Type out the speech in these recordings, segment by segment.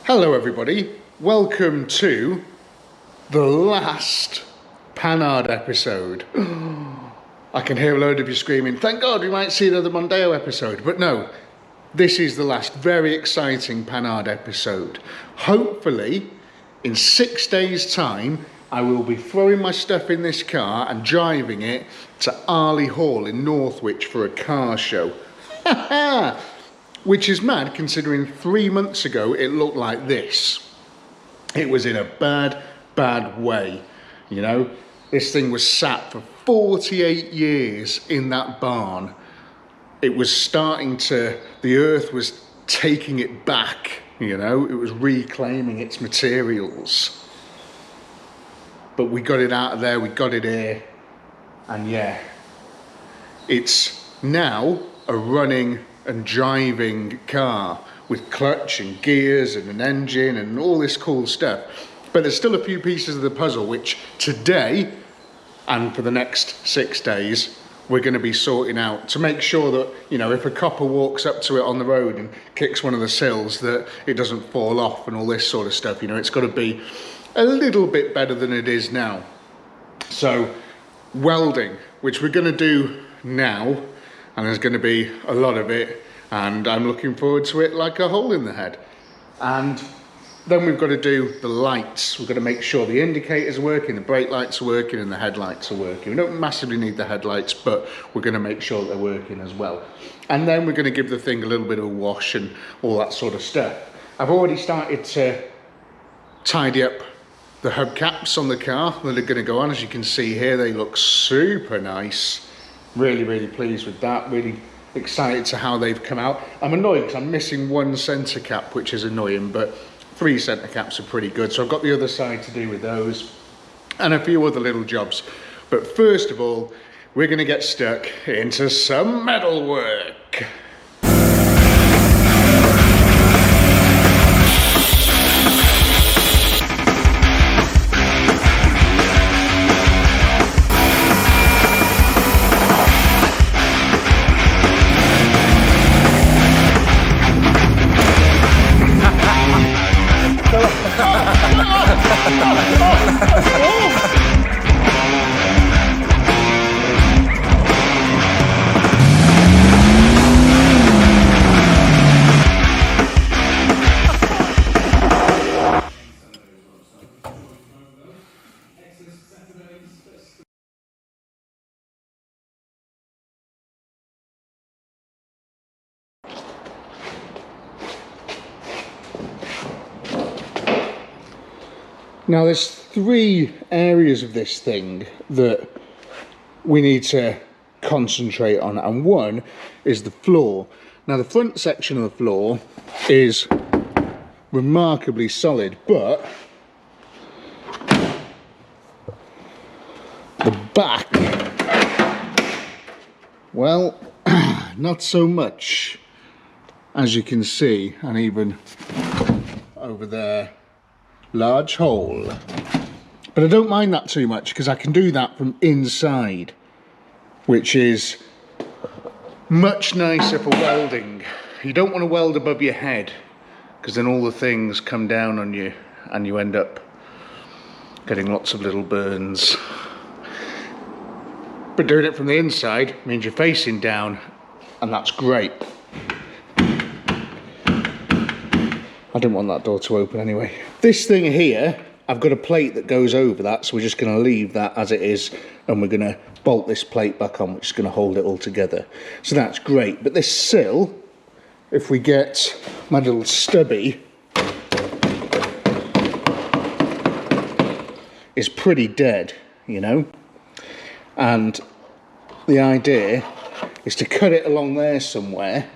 Hello everybody, welcome to the last Panhard episode. I can hear a load of you screaming, thank God we might see another Mondeo episode, but no, this is the last very exciting Panhard episode. Hopefully, in 6 days' time, I will be throwing my stuff in this car and driving it to Arley Hall in Northwich for a car show. Which is mad considering 3 months ago it looked like this. It was in a bad way, you know. This thing was sat for 48 years in that barn. It was starting to, the earth was taking it back, you know. It was reclaiming its materials. But we got it out of there, we got it here, and yeah. It's now a running and driving car with clutch and gears and an engine and all this cool stuff. But there's still a few pieces of the puzzle which today and for the next 6 days we're going to be sorting out to make sure that, you know, if a copper walks up to it on the road and kicks one of the sills, that it doesn't fall off and all this sort of stuff. You know, it's got to be a little bit better than it is now. So welding, which we're going to do now, and there's going to be a lot of it, and I'm looking forward to it like a hole in the head. And then we've got to do the lights. We've got to make sure the indicators are working, the brake lights are working, and the headlights are working. We don't massively need the headlights, but we're going to make sure that they're working as well. And then we're going to give the thing a little bit of a wash and all that sort of stuff. I've already started to tidy up the hubcaps on the car that are going to go on. As you can see here, they look super nice. Really pleased with that, really excited to how they've come out. I'm annoyed because I'm missing one centre cap, which is annoying, but 3 centre caps are pretty good. So I've got the other side to do with those and a few other little jobs. But first of all, we're going to get stuck into some metal work. Now there's 3 areas of this thing that we need to concentrate on, and one is the floor. Now the front section of the floor is remarkably solid, but the back, well, not so much, as you can see, and even over there. Large hole. But I don't mind that too much because I can do that from inside, which is much nicer for welding. You don't want to weld above your head because then all the things come down on you and you end up getting lots of little burns. But doing it from the inside means you're facing down, and that's great. I didn't want that door to open anyway. This thing here, I've got a plate that goes over that, so we're just going to leave that as it is, and we're going to bolt this plate back on, which is going to hold it all together. So that's great. But this sill, if we get my little stubby, is pretty dead, you know. And the idea is to cut it along there somewhere,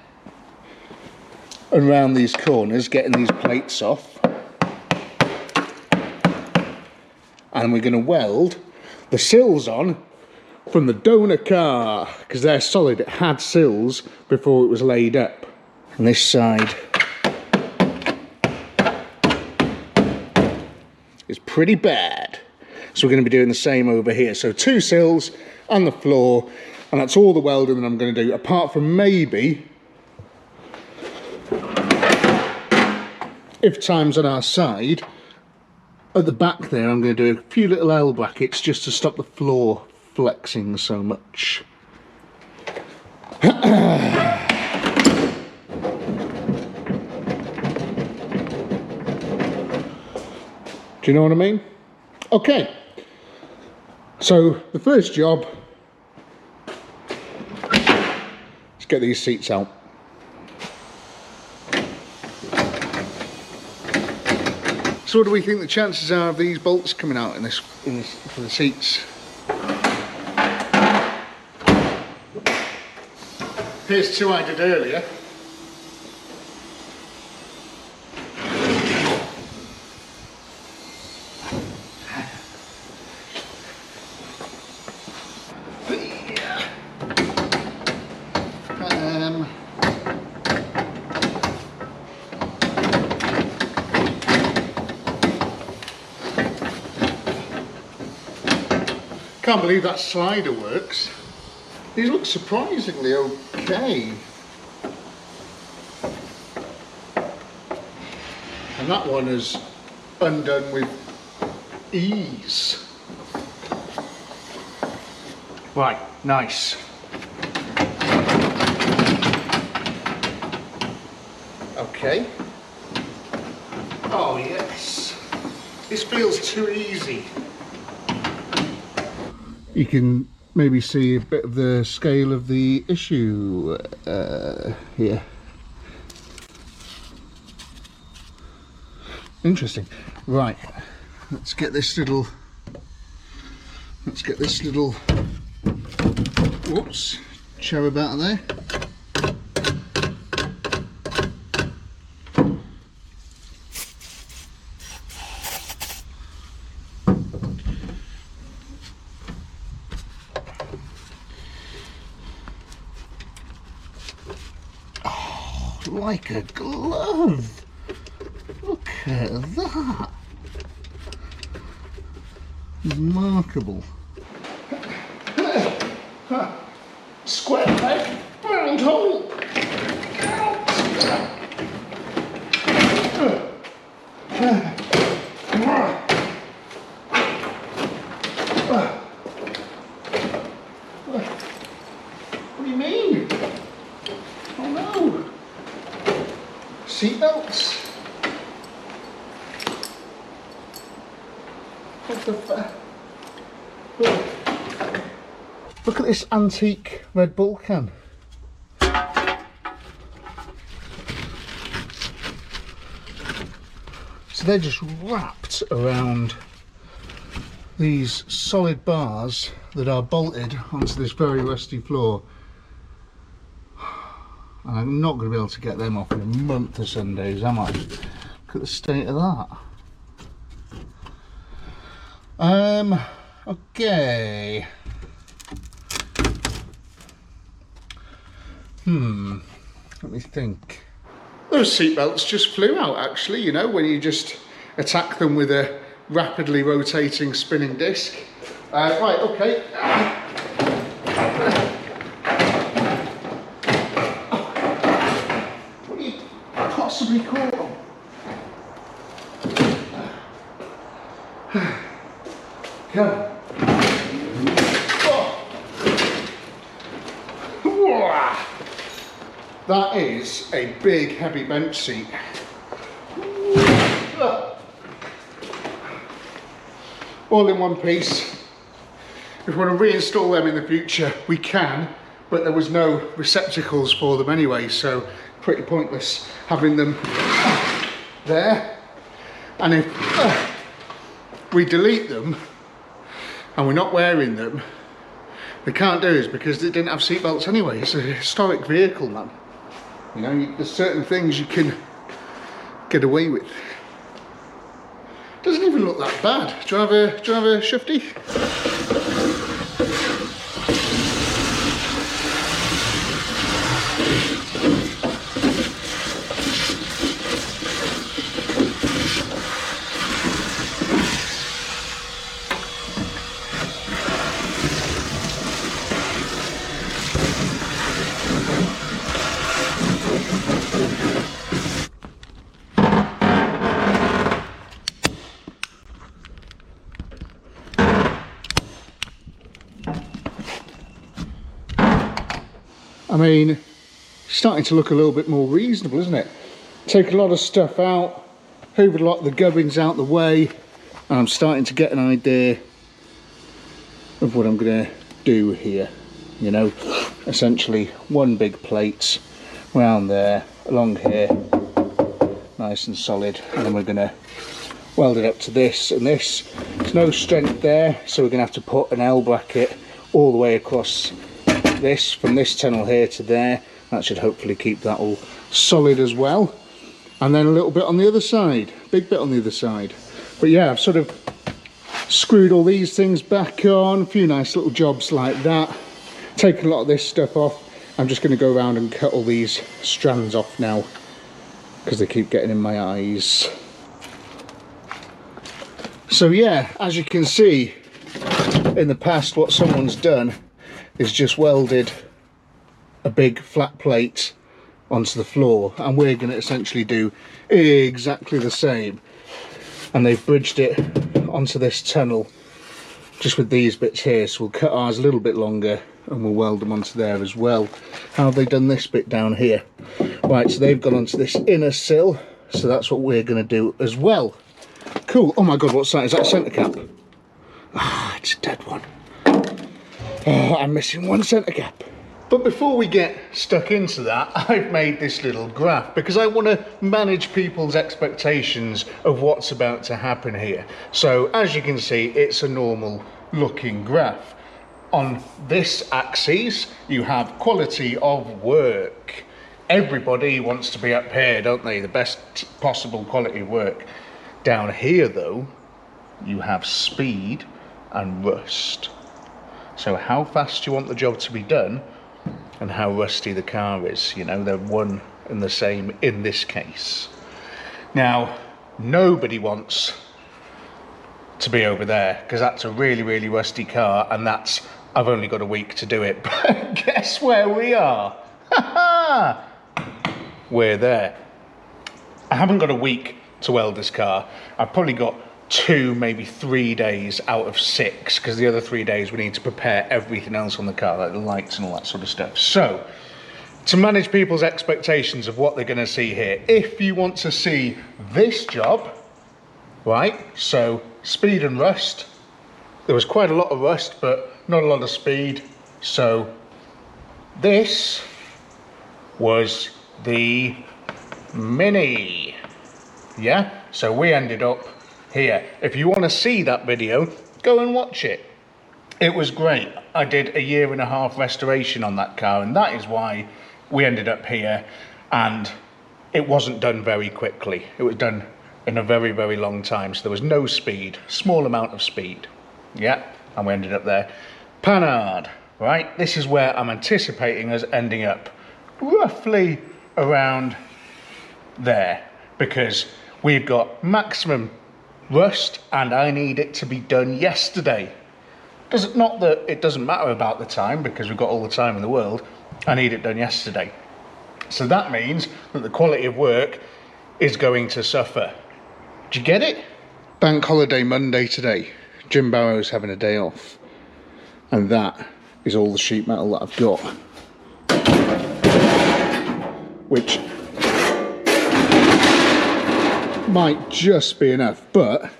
and around these corners, getting these plates off, and we're going to weld the sills on from the donor car, because they're solid. It had sills before it was laid up. And this side is pretty bad, so we're going to be doing the same over here. So 2 sills on the floor, and that's all the welding that I'm going to do, apart from maybe if time's on our side, at the back there I'm going to do a few little L brackets just to stop the floor flexing so much. Do you know what I mean? Okay, so the first job, let's get these seats out. So what do we think the chances are of these bolts coming out in this for the seats? Here's two I did earlier. Can't believe that slider works. These look surprisingly okay. And that one is undone with ease. Right, nice. Okay. Oh yes. This feels too easy. You can maybe see a bit of the scale of the issue here. Interesting. Right, let's get this little, whoops, cherub out of there. Like a glove. Look at that. Remarkable. Square peg, round hole. What do you mean? Oh no. Seatbelts. What the fuck? Look at this antique Red Bull can. So they're just wrapped around these solid bars that are bolted onto this very rusty floor. And I'm not going to be able to get them off in a month of Sundays, am I? Look at the state of that. Okay. Let me think. Those seatbelts just flew out actually, you know, when you just attack them with a rapidly rotating spinning disc. Right, okay. What do you possibly call them? Come. That is a big heavy bench seat. All in one piece. If we want to reinstall them in the future, we can, but there was no receptacles for them anyway, so pretty pointless having them there. And if we delete them and we're not wearing them, they can't do this because they didn't have seatbelts anyway. It's a historic vehicle, man. You know, there's certain things you can get away with. Doesn't even look that bad. Do you have a shifty? I mean, starting to look a little bit more reasonable, isn't it? Take a lot of stuff out, hoovered a lot of the gubbins out the way, and I'm starting to get an idea of what I'm going to do here. You know, essentially one big plate round there, along here, nice and solid, and then we're going to weld it up to this and this. There's no strength there, so we're going to have to put an L bracket all the way across this, from this tunnel here to there. That should hopefully keep that all solid as well. And then a little bit on the other side, big bit on the other side. But yeah, I've sort of screwed all these things back on, a few nice little jobs like that. Taken a lot of this stuff off. I'm just going to go around and cut all these strands off now, because they keep getting in my eyes. So yeah, as you can see, in the past what someone's done is just welded a big flat plate onto the floor, and we're going to essentially do exactly the same. And they've bridged it onto this tunnel just with these bits here, so we'll cut ours a little bit longer and we'll weld them onto there as well. How have they done this bit down here? Right, so they've gone onto this inner sill, so that's what we're going to do as well. Cool. Oh my god, what's that? Is that a centre cap? Ah, it's a dead one. Oh, I'm missing one centre cap. But before we get stuck into that, I've made this little graph because I want to manage people's expectations of what's about to happen here. So as you can see, it's a normal looking graph. On this axis, you have quality of work. Everybody wants to be up here, don't they? The best possible quality of work. Down here though, you have speed and rust. So how fast do you want the job to be done and how rusty the car is? You know, they're one and the same in this case. Now, nobody wants to be over there because that's a really, really rusty car, and that's, I've only got a week to do it. But guess where we are? We're there. I haven't got a week to weld this car. I've probably got 2, maybe 3 days out of 6, because the other 3 days we need to prepare everything else on the car, like the lights and all that sort of stuff. So, to manage people's expectations of what they're going to see here, if you want to see this job, right, so speed and rust, there was quite a lot of rust, but not a lot of speed, so this was the Mini, yeah, so we ended up here. If you want to see that video, go and watch it. It was great. I did a 1.5 year restoration on that car, and that is why we ended up here. And it wasn't done very quickly. It was done in a very, very long time. So there was no speed, small amount of speed. Yeah, and we ended up there. Panhard, right? This is where I'm anticipating us ending up, roughly around there, because we've got maximum rust and I need it to be done yesterday. Not that it doesn't matter about the time, because we've got all the time in the world. I need it done yesterday. So that means that the quality of work is going to suffer. Do you get it? Bank holiday Monday today. Jim Barrow's having a day off. And that is all the sheet metal that I've got. Which might just be enough, but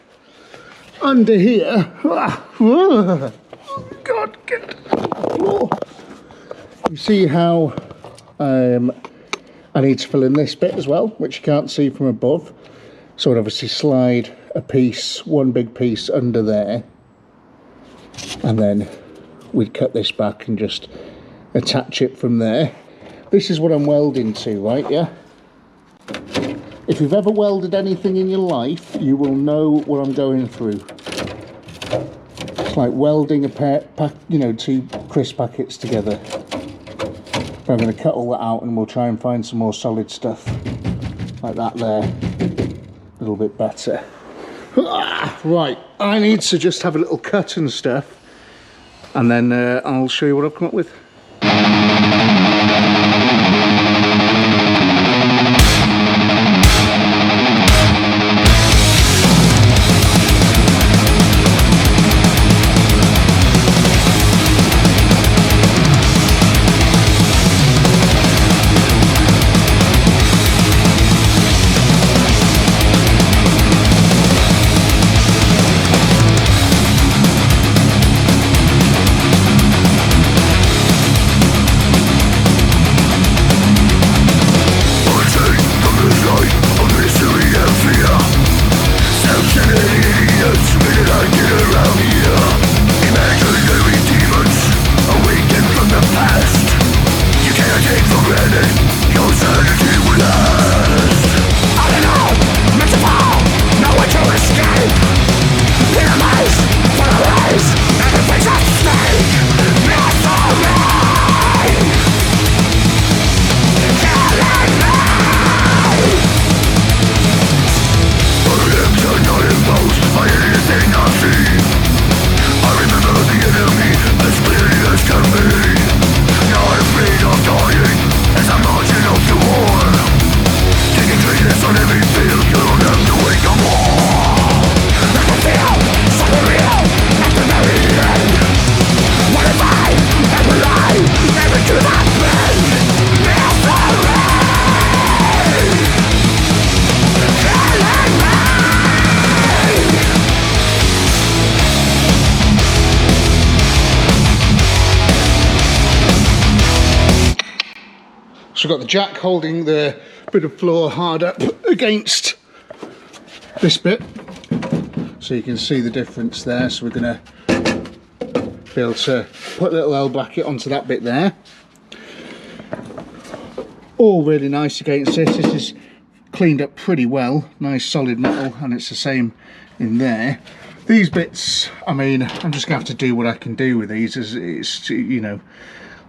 under here, oh God, get floor. You see how I need to fill in this bit as well, which you can't see from above. So I'd obviously slide a piece, one big piece under there, and then we'd cut this back and just attach it from there. This is what I'm welding to, right? Yeah. If you've ever welded anything in your life, you will know what I'm going through. It's like welding a pair, two crisp packets together. But I'm going to cut all that out and we'll try and find some more solid stuff. Like that there. A little bit better. Right, I need to just have a little cut and stuff. And then I'll show you what I've come up with. So we've got the jack holding the bit of floor hard up against this bit, so you can see the difference there. So we're going to be able to put a little L bracket onto that bit there. All really nice against this. This is cleaned up pretty well, nice solid metal, and it's the same in there. These bits, I mean, I'm just gonna have to do what I can do with these. It's, you know,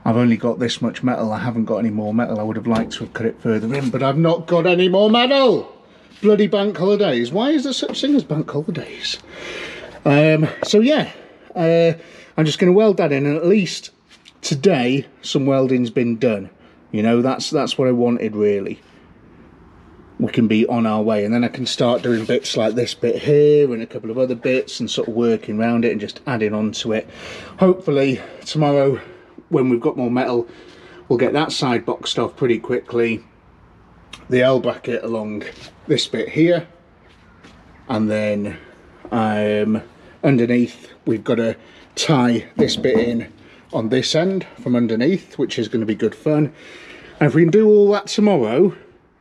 I've only got this much metal. I haven't got any more metal. I would have liked to have cut it further in, but I've not got any more metal. Bloody bank holidays. Why is there such thing as bank holidays? So yeah, I'm just going to weld that in, and at least today some welding's been done. You know, that's what I wanted really. We can be on our way, and then I can start doing bits like this bit here and a couple of other bits and sort of working around it and just adding on to it. Hopefully tomorrow, when we've got more metal, we'll get that side boxed off pretty quickly. The L bracket along this bit here, and then underneath we've got to tie this bit in on this end from underneath, which is going to be good fun. And if we can do all that tomorrow,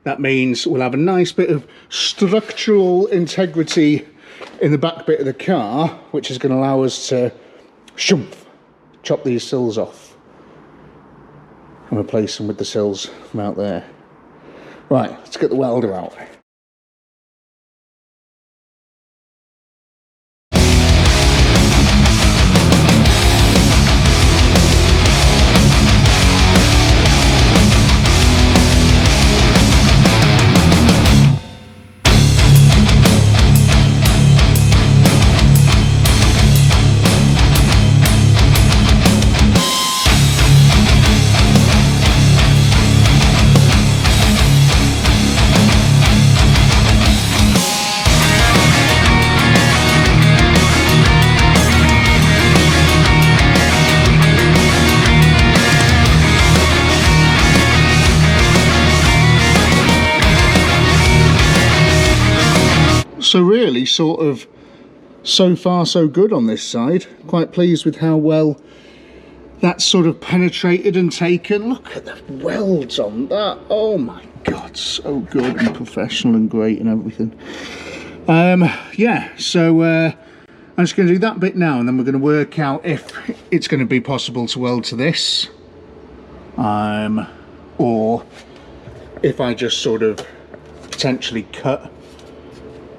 that means we'll have a nice bit of structural integrity in the back bit of the car, which is going to allow us to chop these sills off and replace them with the sills from out there. Right, let's get the welder out. So really, sort of, so far so good on this side. Quite pleased with how well that's sort of penetrated and taken. Look at the welds on that. Oh my God, so good and professional and great and everything. Yeah, so I'm just going to do that bit now, and then we're going to work out if it's going to be possible to weld to this, or if I just sort of potentially cut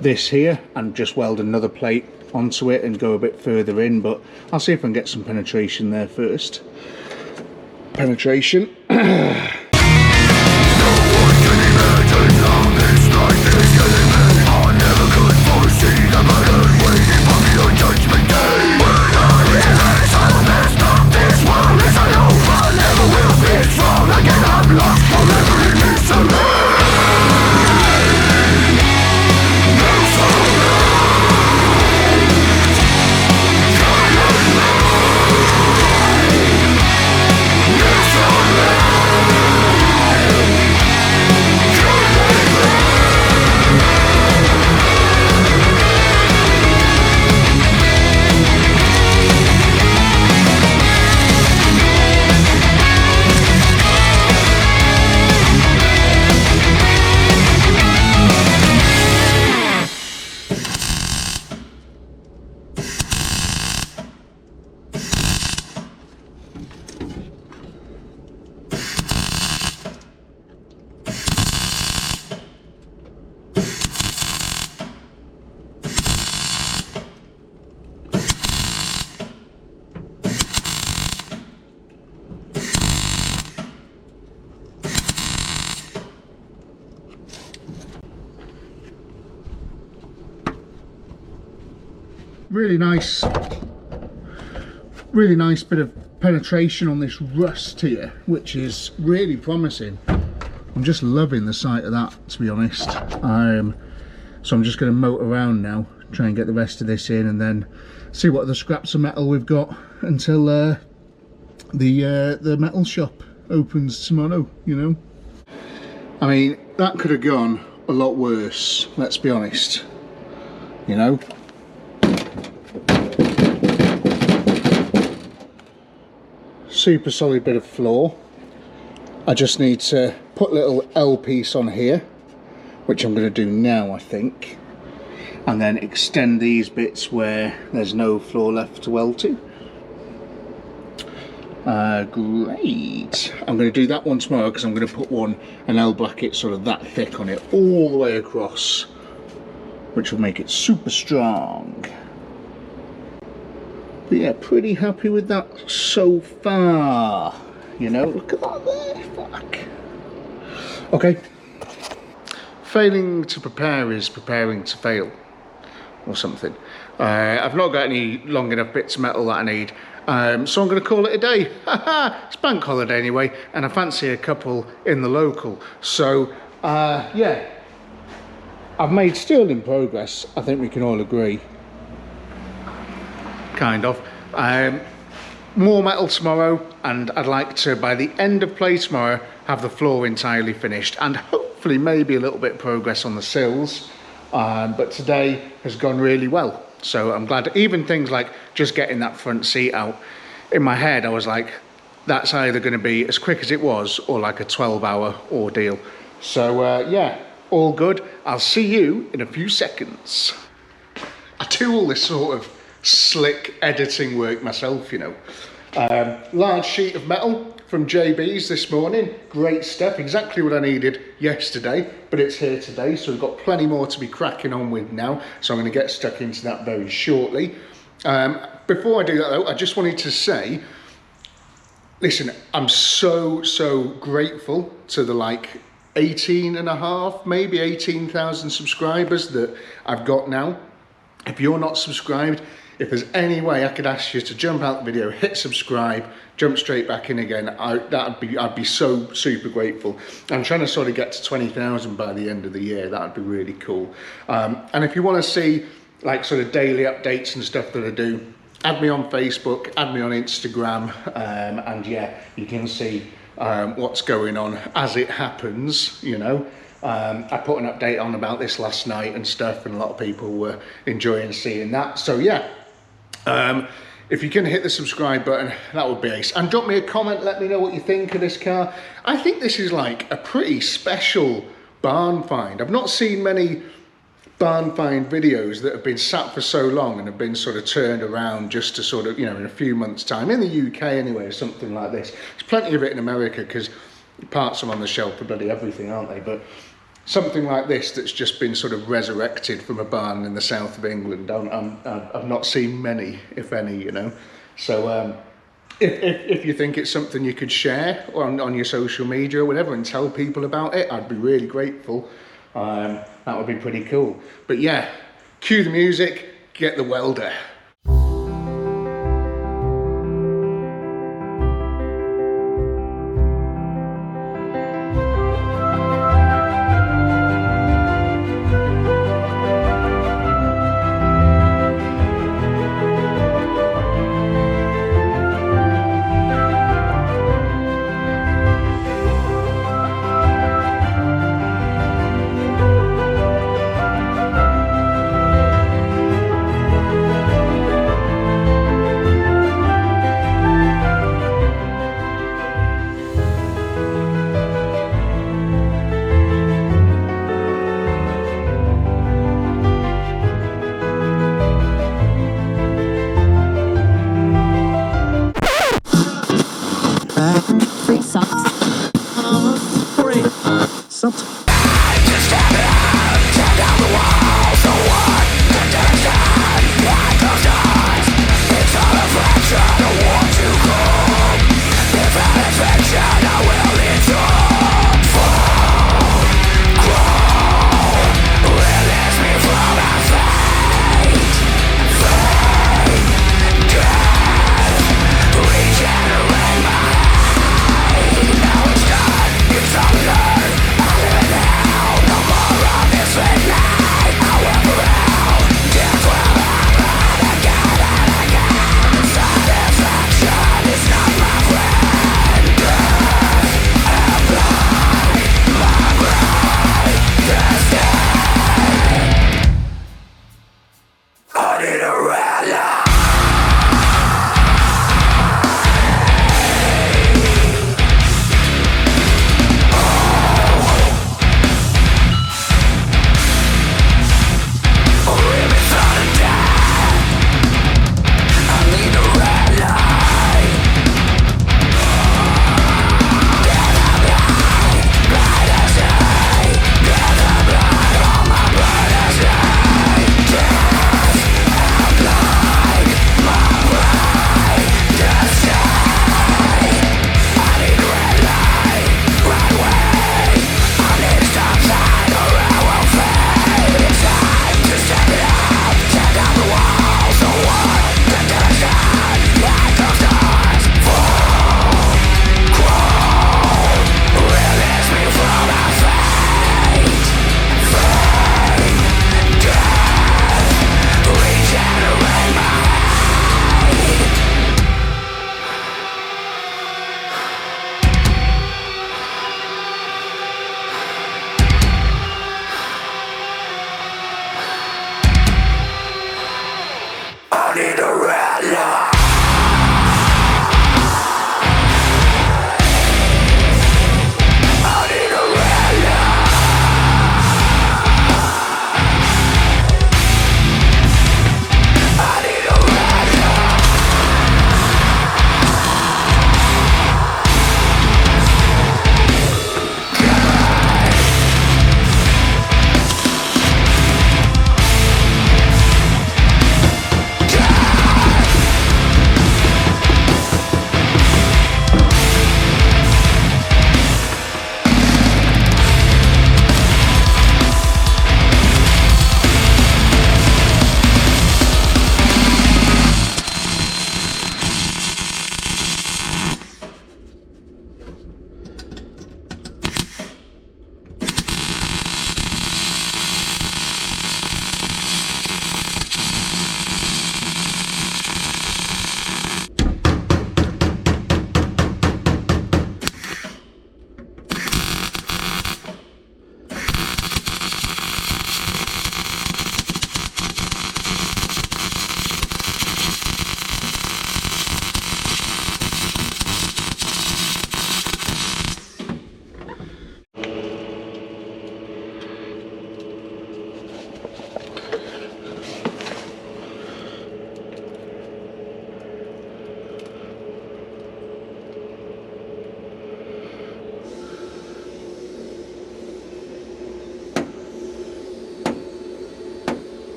this here and just weld another plate onto it and go a bit further in. But I'll see if I can get some penetration there first. Penetration. Really nice bit of penetration on this rust here, which is really promising. I'm just loving the sight of that, to be honest. So I'm just going to motor around now, try and get the rest of this in, and then see what other scraps of metal we've got until the metal shop opens tomorrow, you know. I mean, that could have gone a lot worse, let's be honest, you know. Super solid bit of floor, I just need to put a little L piece on here, which I'm going to do now, I think, and then extend these bits where there's no floor left to weld to. Great. I'm going to do that one tomorrow because I'm going to put an L bracket sort of that thick on it all the way across, which will make it super strong. But yeah, pretty happy with that so far. You know, look at that there, fuck. Okay. Failing to prepare is preparing to fail, or something. I've not got any long enough bits of metal that I need, so I'm going to call it a day. It's bank holiday anyway, and I fancy a couple in the local. So, yeah, I've made sterling progress, I think we can all agree. Kind of. More metal tomorrow, and I'd like to, by the end of play tomorrow, have the floor entirely finished, and hopefully maybe a little bit of progress on the sills. But today has gone really well, so I'm glad. Even things like just getting that front seat out, in my head I was like, that's either going to be as quick as it was or like a 12-hour ordeal. So yeah, all good. I'll see you in a few seconds. I do all this sort of slick editing work myself, you know. Large sheet of metal from JB's this morning, great stuff, exactly what I needed yesterday, but it's here today, so we've got plenty more to be cracking on with now, so I'm going to get stuck into that very shortly. Before I do that though, I just wanted to say, listen, I'm so grateful to the like 18.5, maybe 18,000 subscribers that I've got now. If you're not subscribed, if there's any way I could ask you to jump out the video, hit subscribe, jump straight back in again, I'd be so super grateful. I'm trying to sort of get to 20,000 by the end of the year. That'd be really cool. And if you want to see like sort of daily updates and stuff that I do, add me on Facebook, add me on Instagram, and yeah, you can see what's going on as it happens, you know. I put an update on about this last night and stuff, and a lot of people were enjoying seeing that. So yeah, if you can hit the subscribe button, that would be ace. And drop me a comment, let me know what you think of this car. I think this is like a pretty special barn find. I've not seen many barn find videos that have been sat for so long and have been sort of turned around just to sort of, you know, in a few months' time. In the UK anyway, or something like this. There's plenty of it in America because parts are on the shelf for bloody everything, aren't they? But something like this that's just been sort of resurrected from a barn in the south of England, I've not seen many, if any, you know. So if you think it's something you could share on your social media or whatever and tell people about it, I'd be really grateful. That would be pretty cool. But yeah, cue the music, get the welder.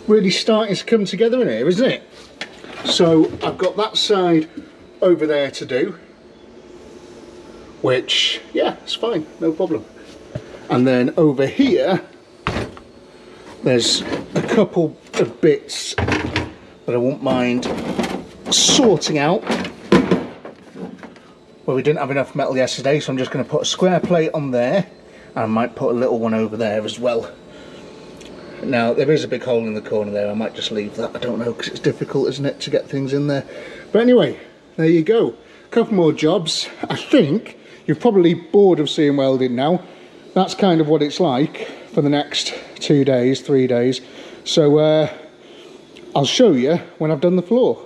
really starting to come together in here, isn't it? So I've got that side over there to do, which, yeah, it's fine, no problem. And then over here, there's a couple of bits that I won't mind sorting out. Well, we didn't have enough metal yesterday, so I'm just going to put a square plate on there, and I might put a little one over there as well. Now, there is a big hole in the corner there. I might just leave that. I don't know, because it's difficult, isn't it, to get things in there. But anyway, there you go. A couple more jobs. I think you're probably bored of seeing welding now. That's kind of what it's like for the next 2 days, 3 days. So I'll show you when I've done the floor.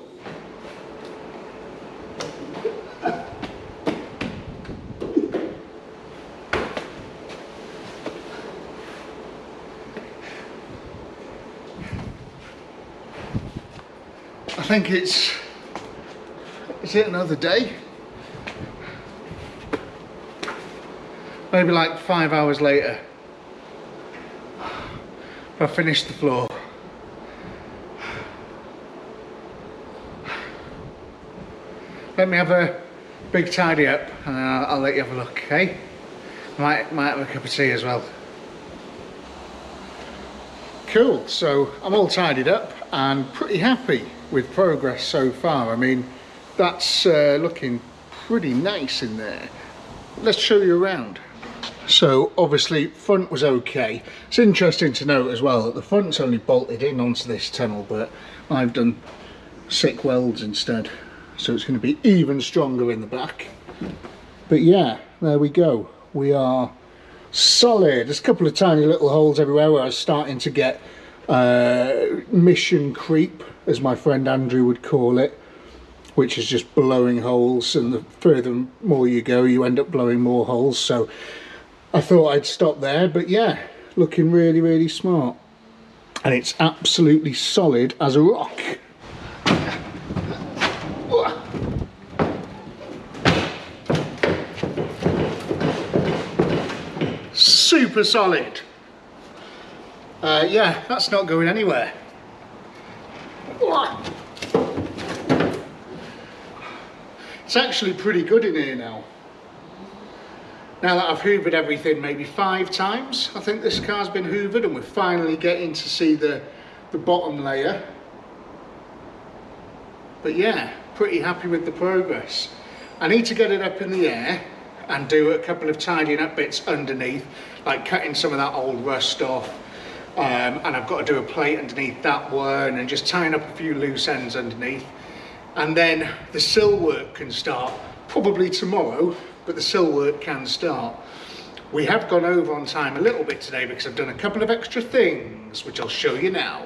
I think is it another day? Maybe like 5 hours later, I finished the floor. Let me have a big tidy up and I'll let you have a look, okay? Might have a cup of tea as well. Cool, so I'm all tidied up and pretty happy with progress so far. I mean, that's looking pretty nice in there. Let's show you around. So obviously front was okay. It's interesting to note as well that the front's only bolted in onto this tunnel, but I've done 6 welds instead, so it's going to be even stronger in the back. But yeah, there we go. We are solid. There's a couple of tiny little holes everywhere where I was starting to get mission creep, as my friend Andrew would call it, which is just blowing holes, and the further more you go, you end up blowing more holes. So I thought I'd stop there, but yeah, looking really, really smart. And it's absolutely solid as a rock. Super solid. Yeah, that's not going anywhere. It's actually pretty good in here now. Now that I've hoovered everything maybe 5 times, I think this car's been hoovered, and we're finally getting to see the bottom layer. But yeah, pretty happy with the progress. I need to get it up in the air and do a couple of tidying up bits underneath, like cutting some of that old rust off, and I've got to do a plate underneath that one and just tying up a few loose ends underneath. And then the sill work can start probably tomorrow, but the sill work can start. We have gone over on time a little bit today because I've done a couple of extra things, which I'll show you now.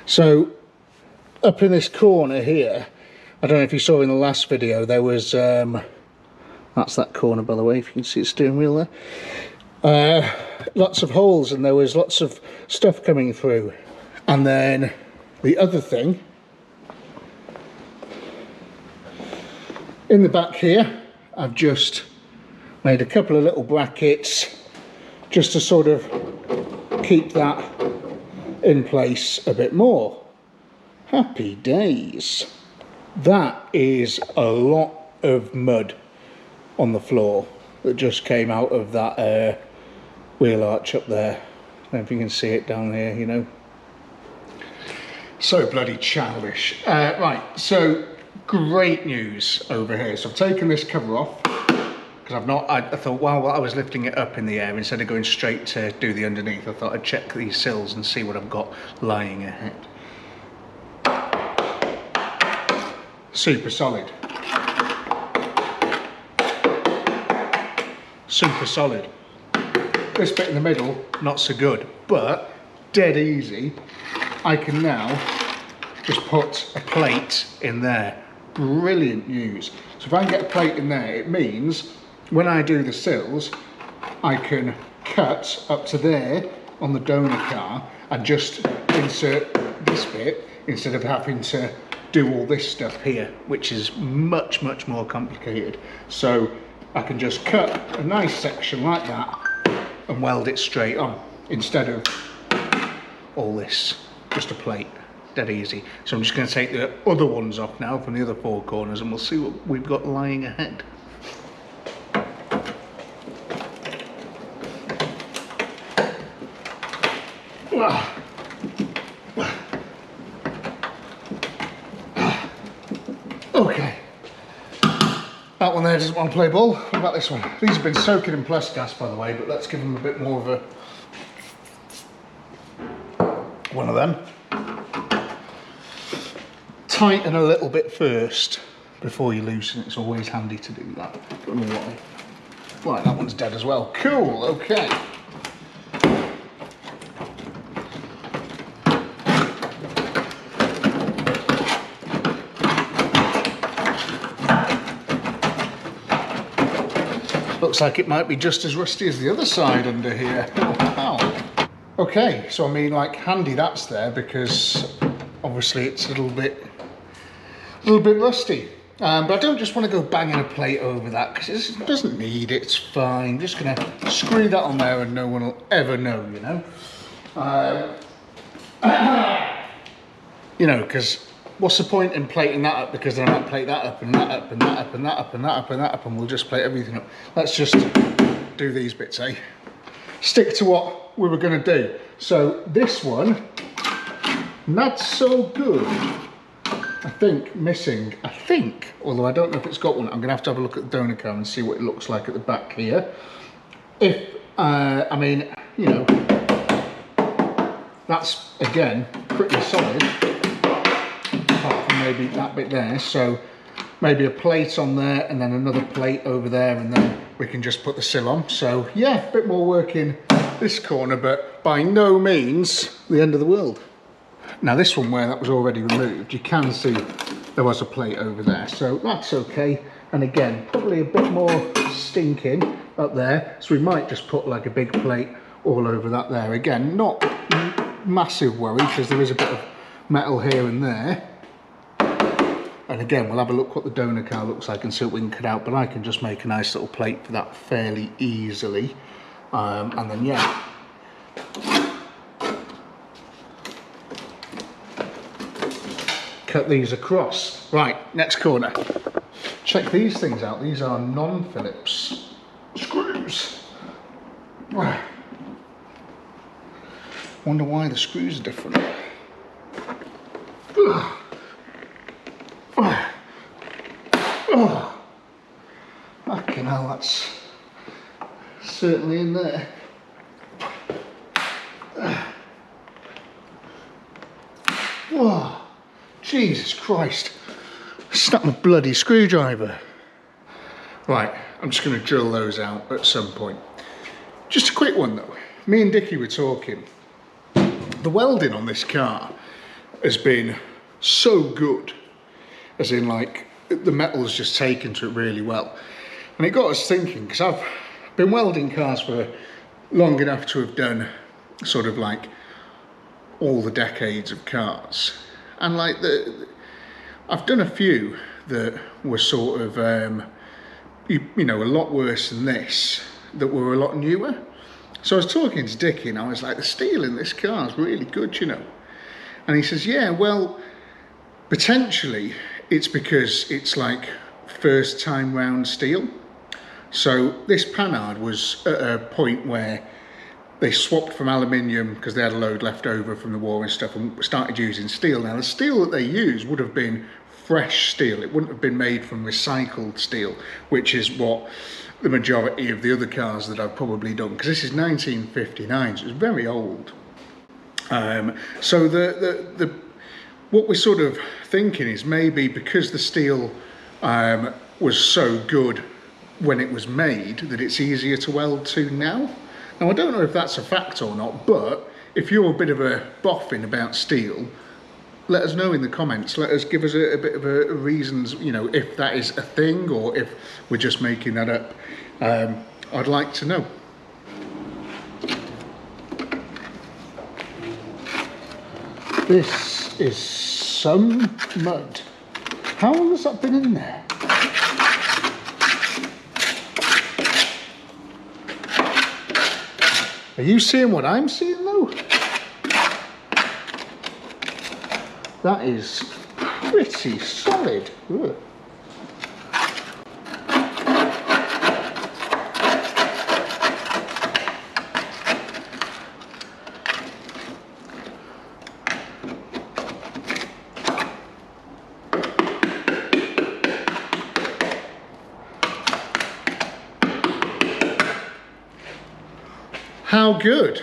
So up in this corner here, I don't know if you saw in the last video, there was that's that corner, by the way, if you can see the steering wheel there, lots of holes, and there was lots of stuff coming through. And then the other thing, in the back here, I've just made a couple of little brackets just to sort of keep that in place a bit more. Happy days. That is a lot of mud on the floor that just came out of that wheel arch up there. I don't know if you can see it down here, you know. So bloody childish. Right, so great news over here. So I've taken this cover off because I thought while I was lifting it up in the air, instead of going straight to do the underneath, I thought I'd check these sills and see what I've got lying ahead. Super solid. Super solid. This bit in the middle, not so good, but dead easy. I can now just put a plate in there. Brilliant news. So if I can get a plate in there, it means when I do the sills, I can cut up to there on the donor car and just insert this bit instead of having to do all this stuff here, which is much, much more complicated. So I can just cut a nice section like that and weld it straight on instead of all this, just a plate, dead easy. So I'm just going to take the other ones off now from the other four corners, and we'll see what we've got lying ahead. Okay, that one there doesn't want to play ball. What about this one? These have been soaking in plus gas, by the way, but let's give them a bit more of a one of them. Tighten a little bit first before you loosen it. It's always handy to do that. Don't know why. Right, that one's dead as well. Cool, okay. Looks like it might be just as rusty as the other side under here. Wow. Okay, so I mean, like, handy that's there, because obviously it's a little bit rusty. But I don't just want to go banging a plate over that, because it doesn't need it. It's fine. Just gonna screw that on there, and no one will ever know, you know. You know, because what's the point in plating that up? Because then I might plate that up and that up and that up and that up and that up and that up, and we'll just plate everything up. Let's just do these bits, eh? Stick to what we were going to do. So this one, not so good. I think missing, although I don't know if it's got one. I'm going to have a look at the donor card and see what it looks like at the back here. If, I mean, you know, that's, again, pretty solid. Apart from maybe that bit there. So maybe a plate on there and then another plate over there, and then we can just put the sill on. So yeah, a bit more work in this corner, but by no means the end of the world. Now this one, where that was already removed, you can see there was a plate over there, so that's okay. And again, probably a bit more stinking up there, so we might just put like a big plate all over that there. Again, not massive worry, because there is a bit of metal here and there. And again, we'll have a look what the donor car looks like and see what we can cut out, but I can just make a nice little plate for that fairly easily. And then yeah, cut these across. Right, next corner. Check these things out. These are non-Phillips screws. Wonder why the screws are different. Oh, fucking hell, that's certainly in there. Oh, Jesus Christ. Snap my bloody screwdriver. Right, I'm just going to drill those out at some point. Just a quick one though. Me and Dickie were talking. The welding on this car has been so good. As in, like, the metal's just taken to it really well. And it got us thinking, because I've been welding cars for long enough to have done sort of like all the decades of cars. And like I've done a few that were sort of, you know, a lot worse than this, that were a lot newer. So I was talking to Dickie and I was like, the steel in this car is really good, you know. And he says, yeah, well, potentially it's because it's like first time round steel. So this Panhard was at a point where they swapped from aluminium because they had a load left over from the war and stuff, and started using steel. Now the steel that they used would have been fresh steel. It wouldn't have been made from recycled steel, which is what the majority of the other cars that I've probably done, because this is 1959, so it's very old. So what we're sort of thinking is maybe because the steel was so good when it was made, that it's easier to weld to now. Now I don't know if that's a fact or not, but if you're a bit of a boffin about steel, let us know in the comments. Let us give us a bit of a reasons, you know, if that is a thing or if we're just making that up. I'd like to know. This is some mud. How long has that been in there? Are you seeing what I'm seeing though? that is pretty solid. Ugh. How good.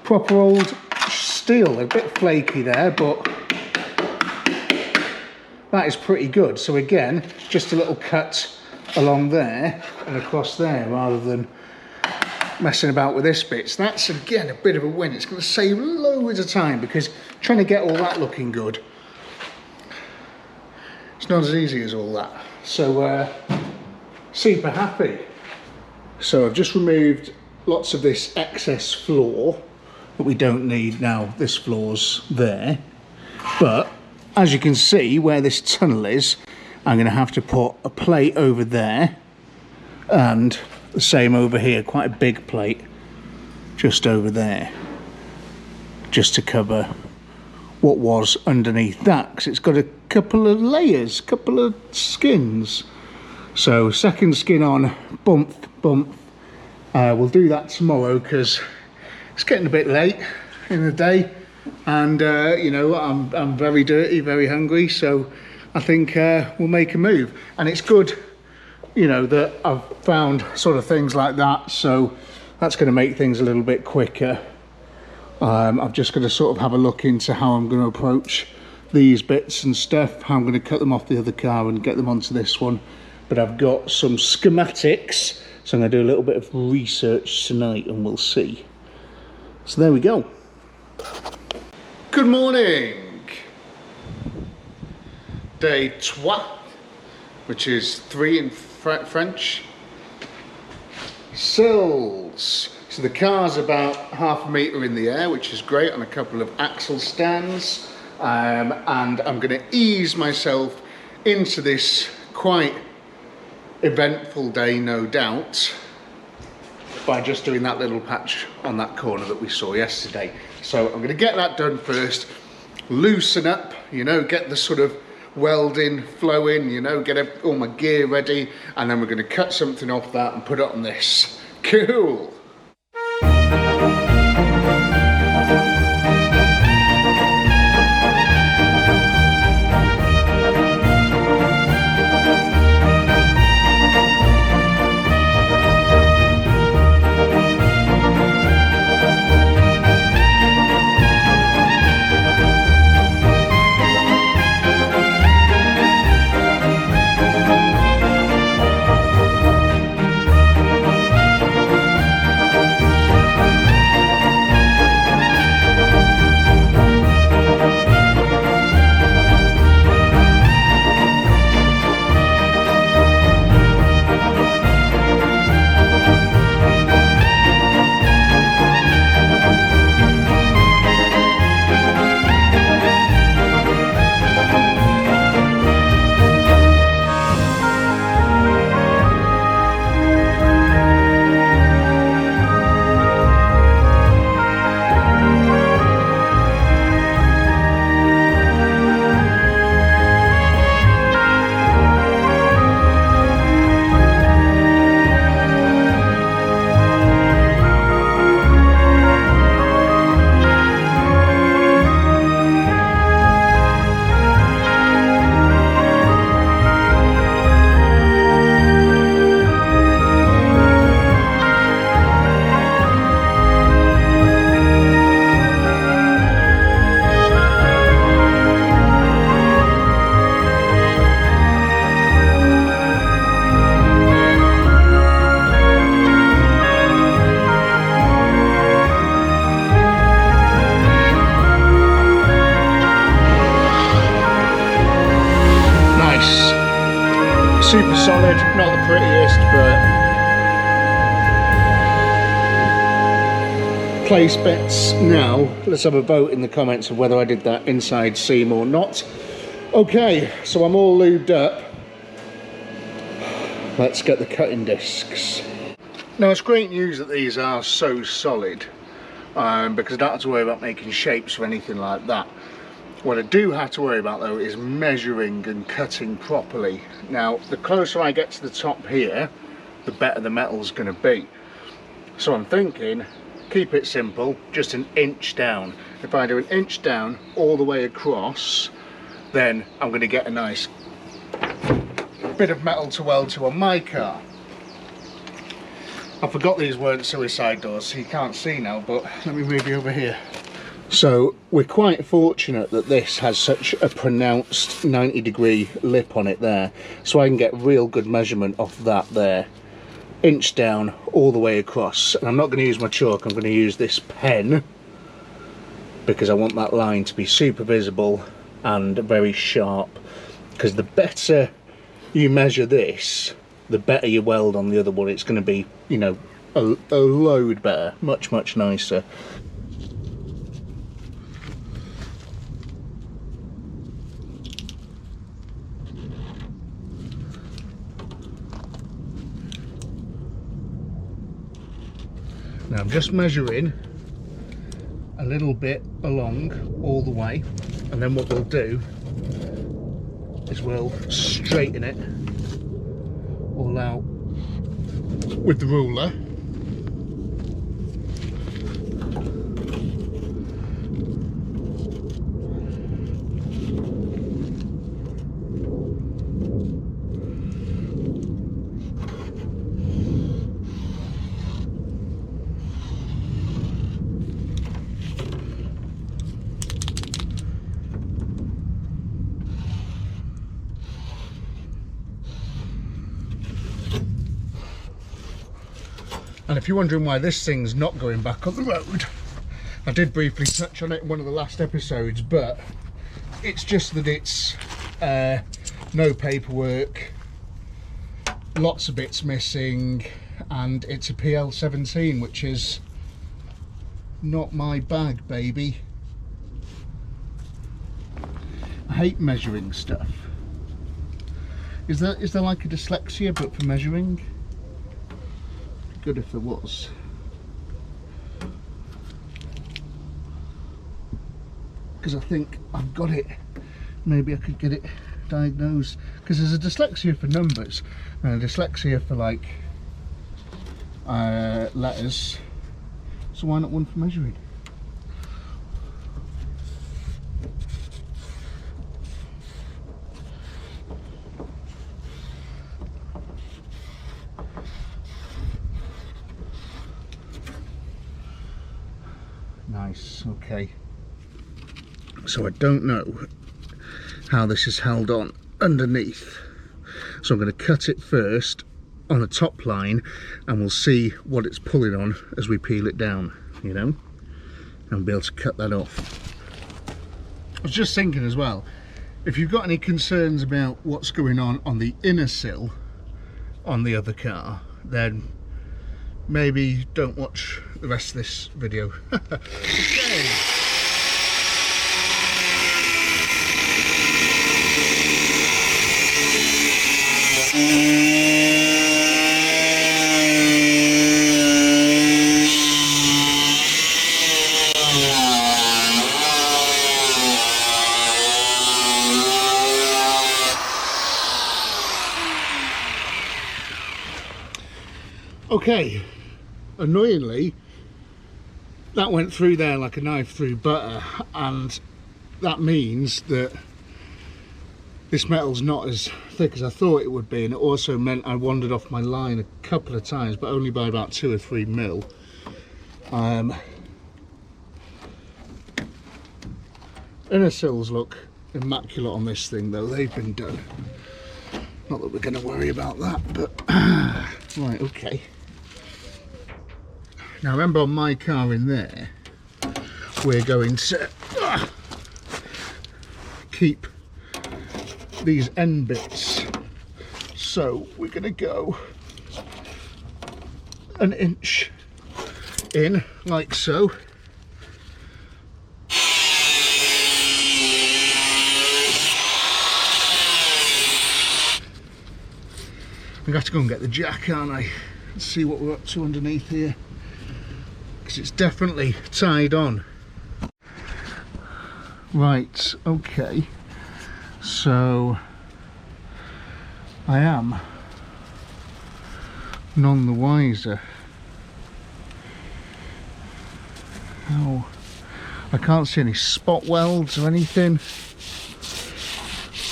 Proper old steel, a bit flaky there, but that is pretty good. So again, just a little cut along there and across there rather than messing about with this bit. So that's again a bit of a win. It's going to save loads of time because trying to get all that looking good, it's not as easy as all that. So super happy. So I've just removed lots of this excess floor that we don't need now. This floor's there, but as you can see where this tunnel is, I'm going to have to put a plate over there and the same over here, quite a big plate just over there, just to cover what was underneath that, because it's got a couple of layers, couple of skins. So second skin on, bump. We'll do that tomorrow because it's getting a bit late in the day, and you know, I'm very dirty, very hungry, so I think we'll make a move. And it's good, you know, that I've found sort of things like that, so that's going to make things a little bit quicker. I've just got to sort of have a look into how I'm going to approach these bits and stuff, how I'm going to cut them off the other car and get them onto this one. But I've got some schematics, so I'm going to do a little bit of research tonight and we'll see. So there we go. Good morning. Day 3, which is 3 in French. Sills. So the car's about ½ a metre in the air, which is great, on a couple of axle stands. And I'm going to ease myself into this quite eventful day, no doubt, by just doing that little patch on that corner that we saw yesterday. So I'm going to get that done first, loosen up, you know, get the sort of welding flowing, you know, get all my gear ready, and then we're going to cut something off that and put it on this. Cool. Super solid, not the prettiest, but place bets now. Let's have a vote in the comments of whether I did that inside seam or not. Okay, so I'm all lubed up. Let's get the cutting discs. Now it's great news that these are so solid, because I don't have to worry about making shapes or anything like that. What I do have to worry about though is measuring and cutting properly. Now, the closer I get to the top here, the better the metal's going to be. So I'm thinking, keep it simple, just an inch down. If I do an inch down all the way across, then I'm going to get a nice bit of metal to weld to on my car. I forgot these weren't suicide doors, so you can't see now, but let me move you over here. So we're quite fortunate that this has such a pronounced 90-degree lip on it there, so I can get real good measurement off that there. Inch down all the way across, and I'm not going to use my chalk, I'm going to use this pen because I want that line to be super visible and very sharp, because the better you measure this, the better you weld on the other one. It's going to be, you know, a load better, much nicer. Now I'm just measuring a little bit along all the way, and then what we'll do is we'll straighten it all out with the ruler. And if you're wondering why this thing's not going back on the road, I did briefly touch on it in one of the last episodes, but it's just that it's no paperwork, lots of bits missing, and it's a PL17, which is not my bag, baby. I hate measuring stuff. Is there like a dyslexia but for measuring? Good if there was. Because I think I've got it. Maybe I could get it diagnosed. Because there's a dyslexia for numbers and a dyslexia for like letters. So why not one for measuring? Nice, okay. So I don't know how this is held on underneath. So I'm going to cut it first on a top line and we'll see what it's pulling on as we peel it down, you know, and be able to cut that off. I was just thinking as well, if you've got any concerns about what's going on the inner sill on the other car, then maybe don't watch the rest of this video. Okay. Okay, annoyingly, that went through there like a knife through butter, and that means that this metal's not as thick as I thought it would be, and it also meant I wandered off my line a couple of times, but only by about 2 or 3 mil. Inner sills look immaculate on this thing though, they've been done. Not that we're going to worry about that, but right, okay. Now remember, on my car in there, we're going to keep these end bits. So we're going to go an inch in, like so. I'm going to have to go and get the jack, aren't I? Let's see what we're up to underneath here. Because it's definitely tied on. Right, okay, so I am none the wiser. Oh, I can't see any spot welds or anything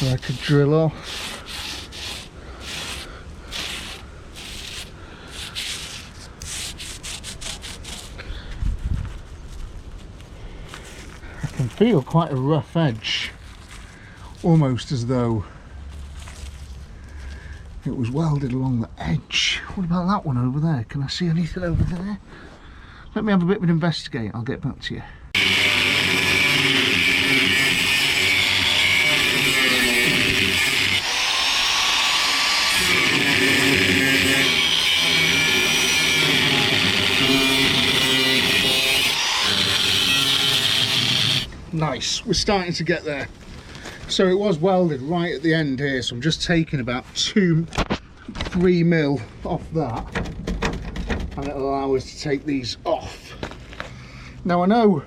that I could drill off. I can feel quite a rough edge, almost as though it was welded along the edge. What about that one over there? Can I see anything over there? Let me have a bit of an investigate, I'll get back to you. Nice, we're starting to get there. So it was welded right at the end here, so I'm just taking about 2-3 mil off that, and it'll allow us to take these off. Now I know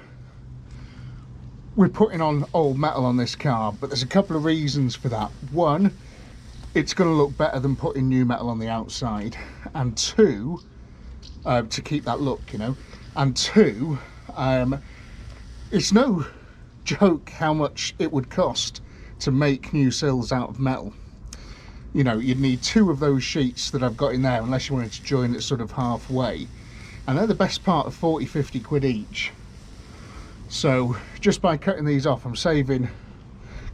we're putting on old metal on this car, but there's a couple of reasons for that. One, it's going to look better than putting new metal on the outside, and two, to keep that look, you know, and two, it's no joke how much it would cost to make new sills out of metal. You know, you'd need 2 of those sheets that I've got in there, unless you wanted to join it sort of halfway, and they're the best part of 40-50 quid each. So just by cutting these off, I'm saving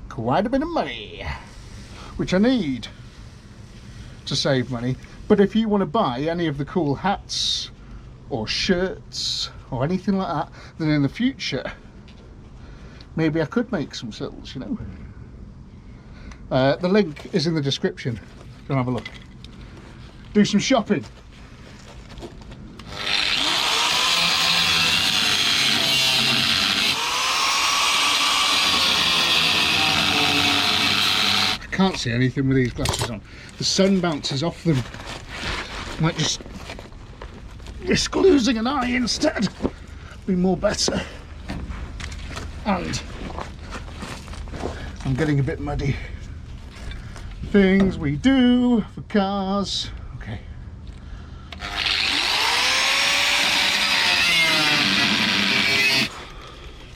quite a bit of money, which I need to save money. But if you want to buy any of the cool hats or shirts or anything like that, then in the future maybe I could make some sills, you know. The link is in the description. Go and have a look. Do some shopping. I can't see anything with these glasses on. The sun bounces off them. Might just risk losing an eye instead. Be more better. And I'm getting a bit muddy. Things we do for cars. Okay.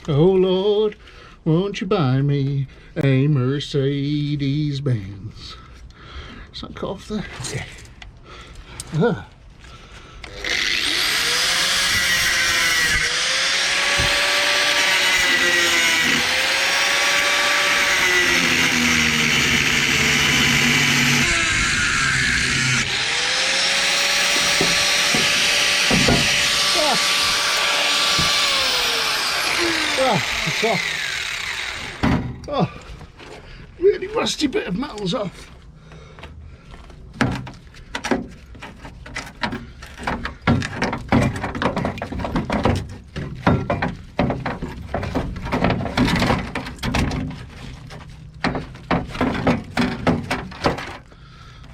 Oh Lord, won't you buy me a Mercedes Benz? Is that cut off there? Yeah. It's off. Oh, really rusty bit of metal's off.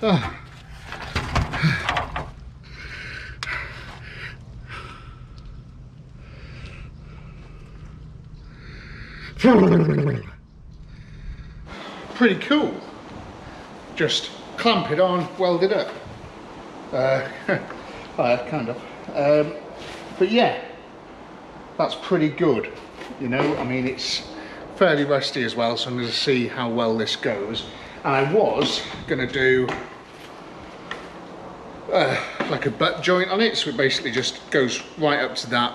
Oh. Pretty cool. Just clamp it on, weld it up. Kind of. But yeah, that's pretty good. You know, I mean, it's fairly rusty as well, so I'm going to see how well this goes. And I was going to do like a butt joint on it, so it basically just goes right up to that,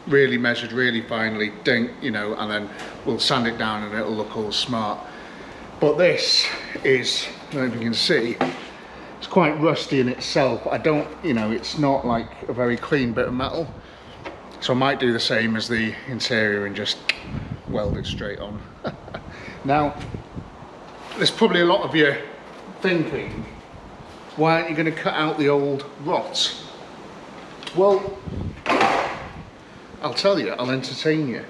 really measured, really finely, ding, you know, and then we'll sand it down and it'll look all smart. But this is, I don't know if you can see, it's quite rusty in itself. I don't, you know, it's not like a very clean bit of metal. So I might do the same as the interior and just weld it straight on. Now, there's probably a lot of you thinking, why aren't you going to cut out the old rot? Well, I'll tell you, I'll entertain you.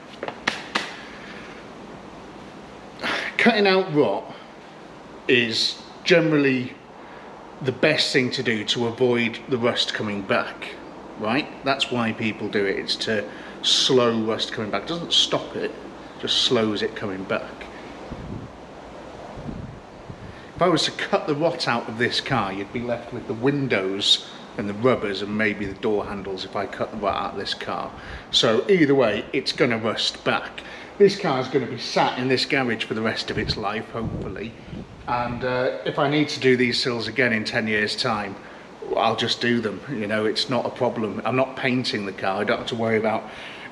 Cutting out rot is generally the best thing to do to avoid the rust coming back, right? That's why people do it. It's to slow rust coming back. It doesn't stop it, just slows it coming back. If I was to cut the rot out of this car, you'd be left with the windows and the rubbers and maybe the door handles if I cut the rot out of this car. So either way, it's going to rust back. This car is going to be sat in this garage for the rest of its life, hopefully. And if I need to do these sills again in 10 years' time, I'll just do them. You know, it's not a problem. I'm not painting the car. I don't have to worry about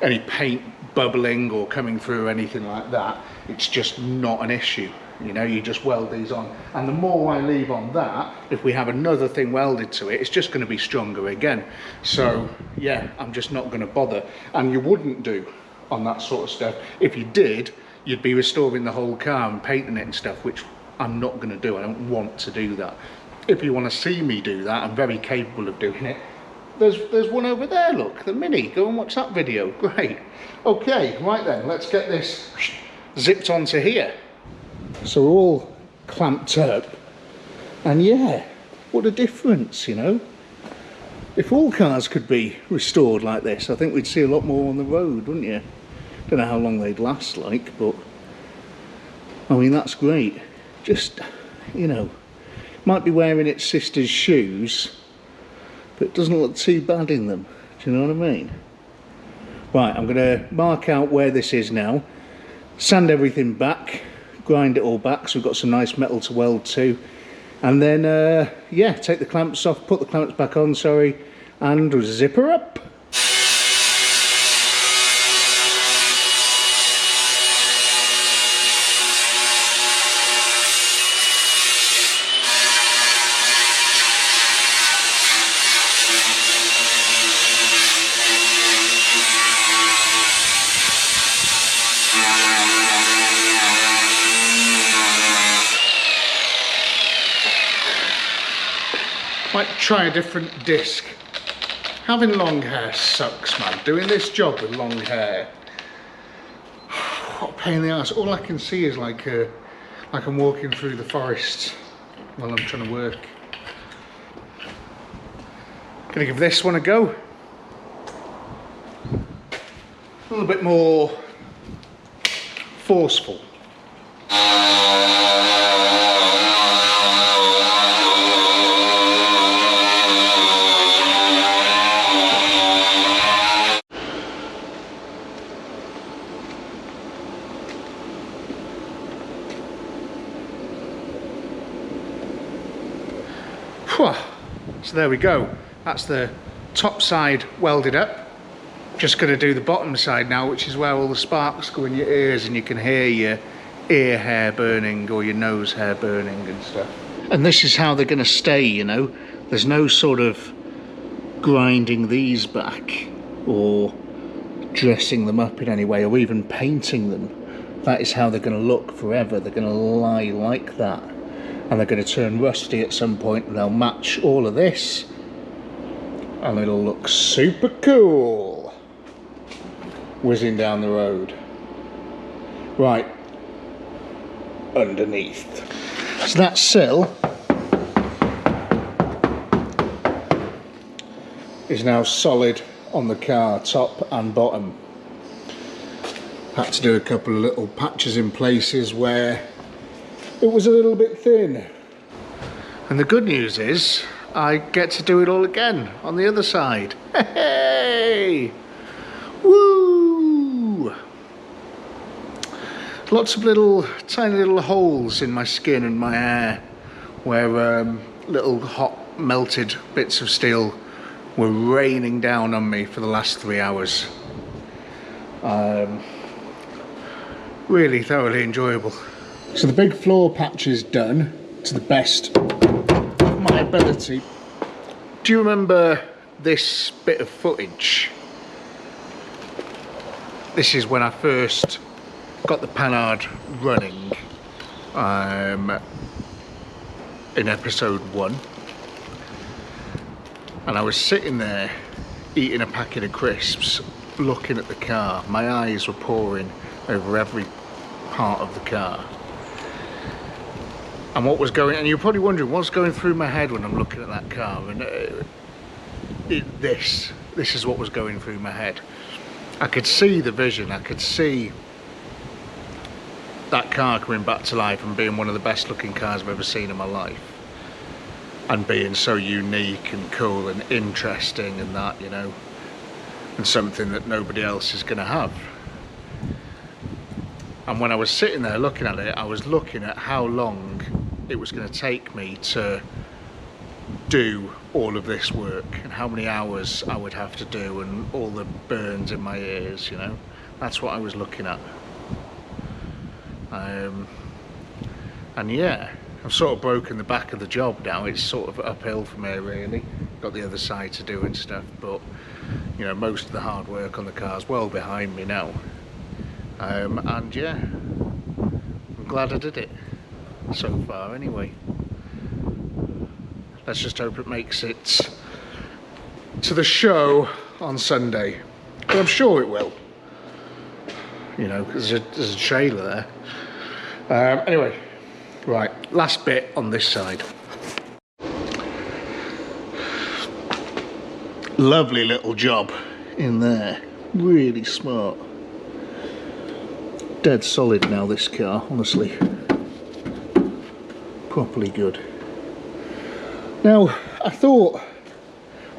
any paint bubbling or coming through or anything like that. It's just not an issue. You know, you just weld these on, and the more I leave on that, if we have another thing welded to it, it's just going to be stronger again. So yeah, I'm just not going to bother. And you wouldn't do on that sort of stuff. If you did, you'd be restoring the whole car and painting it and stuff, which I'm not going to do. I don't want to do that. If you want to see me do that, I'm very capable of doing it. There's one over there, look, the Mini. Go and watch that video. Great. Okay, right then, let's get this zipped onto here. So we're all clamped up, and yeah, what a difference, you know. If all cars could be restored like this, I think we'd see a lot more on the road, wouldn't you? Don't know how long they'd last like, but I mean, that's great. Just, you know, might be wearing its sister's shoes, but it doesn't look too bad in them. Do you know what I mean? Right, I'm going to mark out where this is now, sand everything back, grind it all back so we've got some nice metal to weld to, and then yeah, take the clamps off, put the clamps back on, sorry, and zip her up. Might try a different disc. Having long hair sucks, man. Doing this job with long hair, what a pain in the ass. All I can see is like I'm walking through the forest while I'm trying to work. Gonna give this one a go. A little bit more forceful. So there we go, that's the top side welded up. Just going to do the bottom side now, which is where all the sparks go in your ears and you can hear your ear hair burning or your nose hair burning and stuff. And this is how they're going to stay, you know. There's no sort of grinding these back or dressing them up in any way or even painting them. That is how they're going to look forever. They're going to lie like that. And they're going to turn rusty at some point, and they'll match all of this, and it'll look super cool whizzing down the road. Right, underneath. So that sill is now solid on the car, top and bottom. Had to do a couple of little patches in places where it was a little bit thin. And the good news is I get to do it all again on the other side. Hey! Woo! Lots of little, tiny little holes in my skin and my hair where little hot melted bits of steel were raining down on me for the last 3 hours. Really thoroughly enjoyable. So the big floor patch is done to the best of my ability. Do you remember this bit of footage? This is when I first got the Panhard running in episode 1. And I was sitting there eating a packet of crisps, looking at the car. My eyes were poring over every part of the car. And what was going, and you're probably wondering what's going through my head when I'm looking at that car, and this is what was going through my head. I could see the vision, I could see that car coming back to life and being one of the best looking cars I've ever seen in my life, and being so unique and cool and interesting and that, you know, and something that nobody else is going to have. And when I was sitting there looking at it, I was looking at how long it was going to take me to do all of this work and how many hours I would have to do and all the burns in my ears, you know. That's what I was looking at. And yeah, I've sort of broken the back of the job now. It's sort of uphill from here really. Got the other side to do and stuff, but you know, most of the hard work on the car's well behind me now. And yeah, I'm glad I did it so far anyway. Let's just hope it makes it to the show on Sunday, but I'm sure it will, you know, because there's a trailer there. Anyway, right, last bit on this side. Lovely little job in there, really smart. Dead solid now, this car, honestly. Properly good. Now, I thought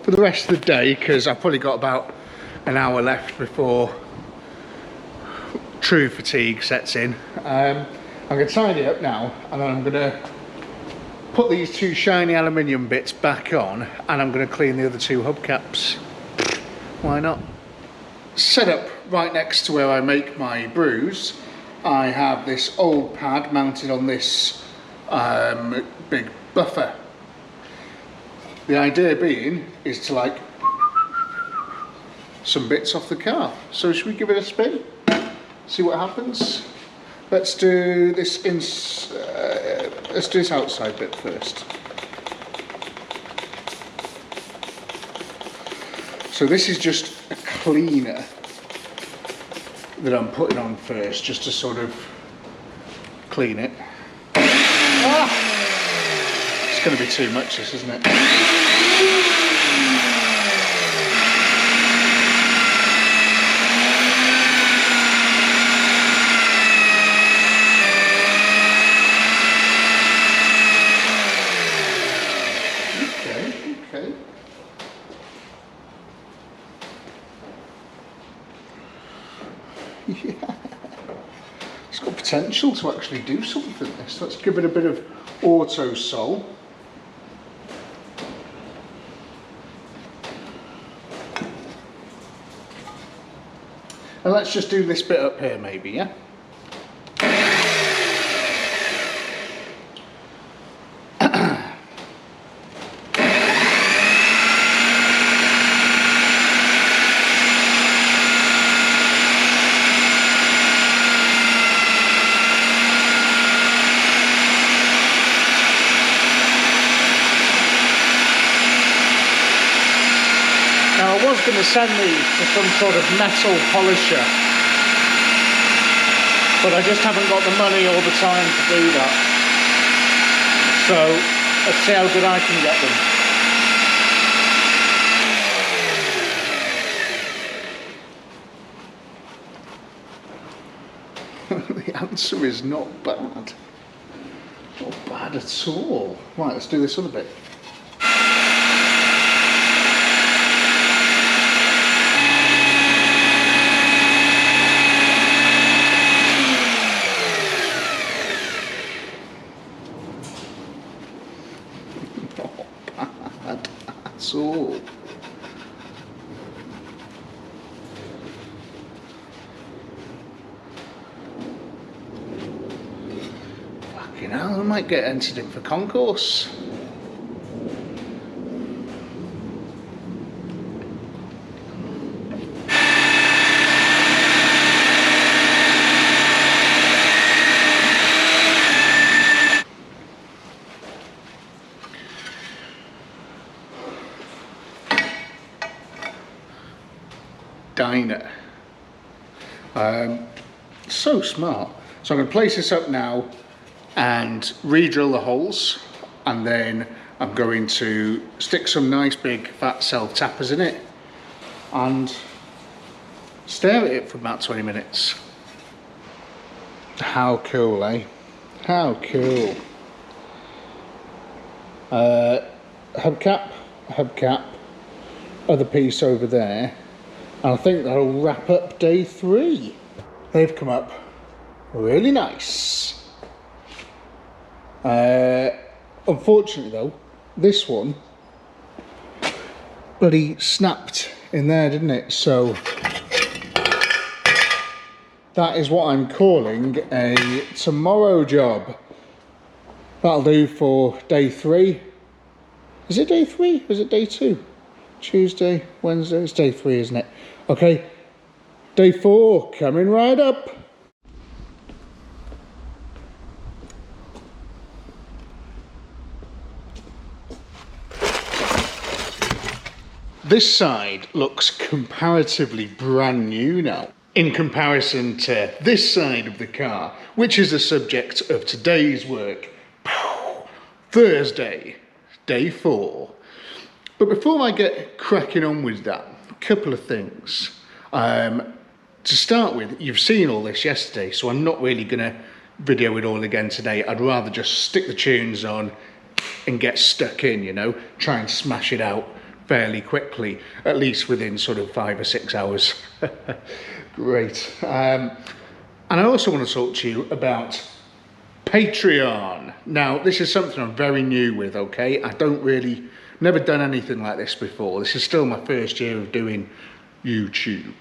for the rest of the day, because I've probably got about an hour left before true fatigue sets in, I'm going to tidy up now, and then I'm going to put these two shiny aluminium bits back on, and I'm going to clean the other two hubcaps. Why not? Set up right next to where I make my brews, I have this old pad mounted on this big buffer. The idea being is to like some bits off the car. So should we give it a spin? See what happens? Let's do this let's do this outside bit first. So this is just a cleaner that I'm putting on first, just to sort of clean it. Ah! It's going to be too much, this, isn't it? Okay. Yeah, it's got potential to actually do something. This. Let's give it a bit of auto sol. And let's just do this bit up here maybe, yeah? Going to send these to some sort of metal polisher, but I just haven't got the money or the time to do that, so let's see how good I can get them. The answer is not bad, not bad at all. Right, let's do this other bit. So fucking hell, I might get entered in for concourse. Dyna. So smart. So I'm going to place this up now and re-drill the holes, and then I'm going to stick some nice big fat self tappers in it and stare at it for about 20 minutes. How cool, eh? How cool. Hubcap, other piece over there, and I think that'll wrap up day 3. They've come up really nice. Unfortunately though, this one bloody snapped in there, didn't it? So that is what I'm calling a tomorrow job. That'll do for day 3. Is it day 3 or is it day 2? Tuesday, Wednesday, it's day 3, isn't it? Okay, day 4 coming right up. This side looks comparatively brand new now, in comparison to this side of the car, which is the subject of today's work. Thursday, day 4. But before I get cracking on with that, a couple of things. To start with, you've seen all this yesterday, so I'm not really going to video it all again today. I'd rather just stick the tunes on and get stuck in, you know, try and smash it out fairly quickly, at least within sort of 5 or 6 hours. Great. And I also want to talk to you about Patreon. Now, this is something I'm very new with, okay? Never done anything like this before. This is still my first year of doing YouTube.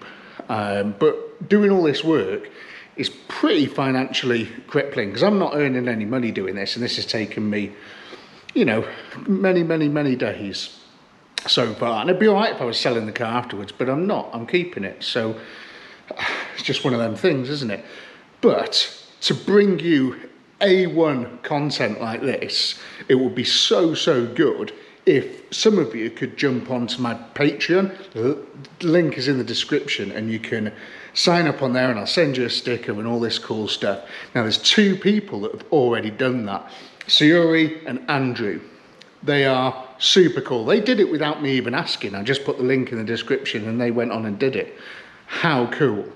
But doing all this work is pretty financially crippling, because I'm not earning any money doing this, and this has taken me, you know, many days so far. And it'd be all right if I was selling the car afterwards, but I'm not. I'm keeping it. So it's just one of them things, isn't it? But to bring you A1 content like this, it would be so good if some of you could jump onto my Patreon. The link is in the description, and you can sign up on there, and I'll send you a sticker and all this cool stuff. Now, there's 2 people that have already done that, Sayuri and Andrew. They are super cool. They did it without me even asking. I just put the link in the description and they went on and did it. How cool.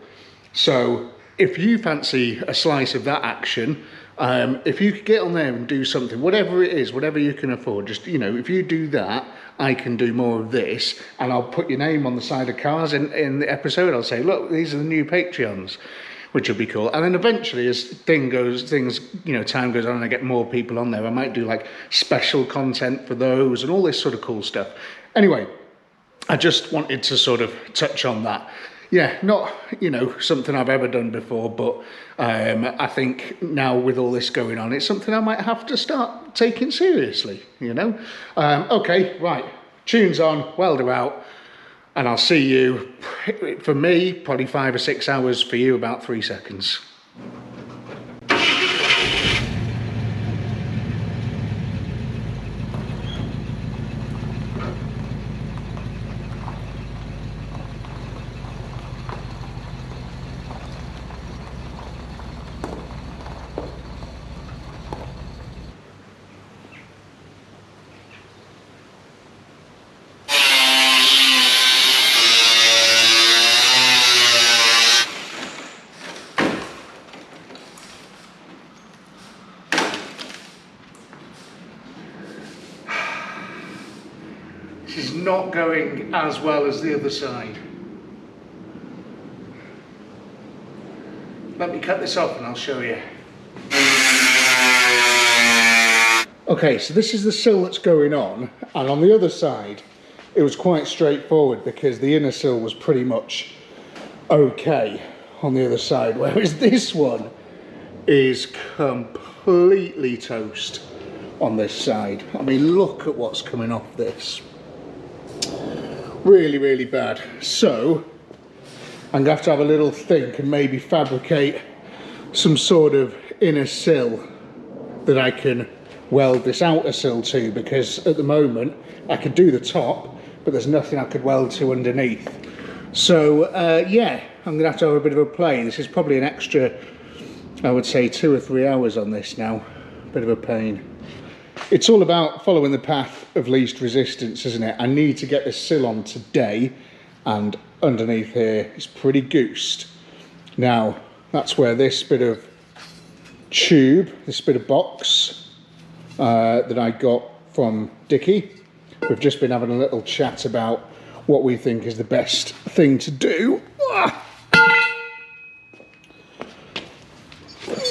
So if you fancy a slice of that action, if you could get on there and do something, whatever it is, whatever you can afford, just, you know, if you do that, I can do more of this, and I'll put your name on the side of cars in the episode. I'll say, look, these are the new Patreons, which would be cool. And then eventually, as time goes on and I get more people on there, I might do like special content for those and all this sort of cool stuff. Anyway, I just wanted to sort of touch on that. Yeah, not, you know, something I've ever done before, but I think now with all this going on, it's something I might have to start taking seriously, you know. Okay, right, tunes on, welder out, and I'll see you, for me, probably 5 or 6 hours, for you about 3 seconds. This is not going as well as the other side. Let me cut this off and I'll show you. Okay, so this is the sill that's going on, and on the other side it was quite straightforward because the inner sill was pretty much okay on the other side, whereas this one is completely toast on this side. I mean, look at what's coming off this. Really bad. So I'm going to have a little think and maybe fabricate some sort of inner sill that I can weld this outer sill to, because at the moment I could do the top, but there's nothing I could weld to underneath. So yeah, I'm going to have a bit of a play. This is probably an extra, I would say, 2 or 3 hours on this now. Bit of a pain. It's all about following the path of least resistance, isn't it? I need to get this sill on today, and underneath here is pretty goosed. Now, that's where this bit of tube, this bit of box that I got from Dickie. We've just been having a little chat about what we think is the best thing to do.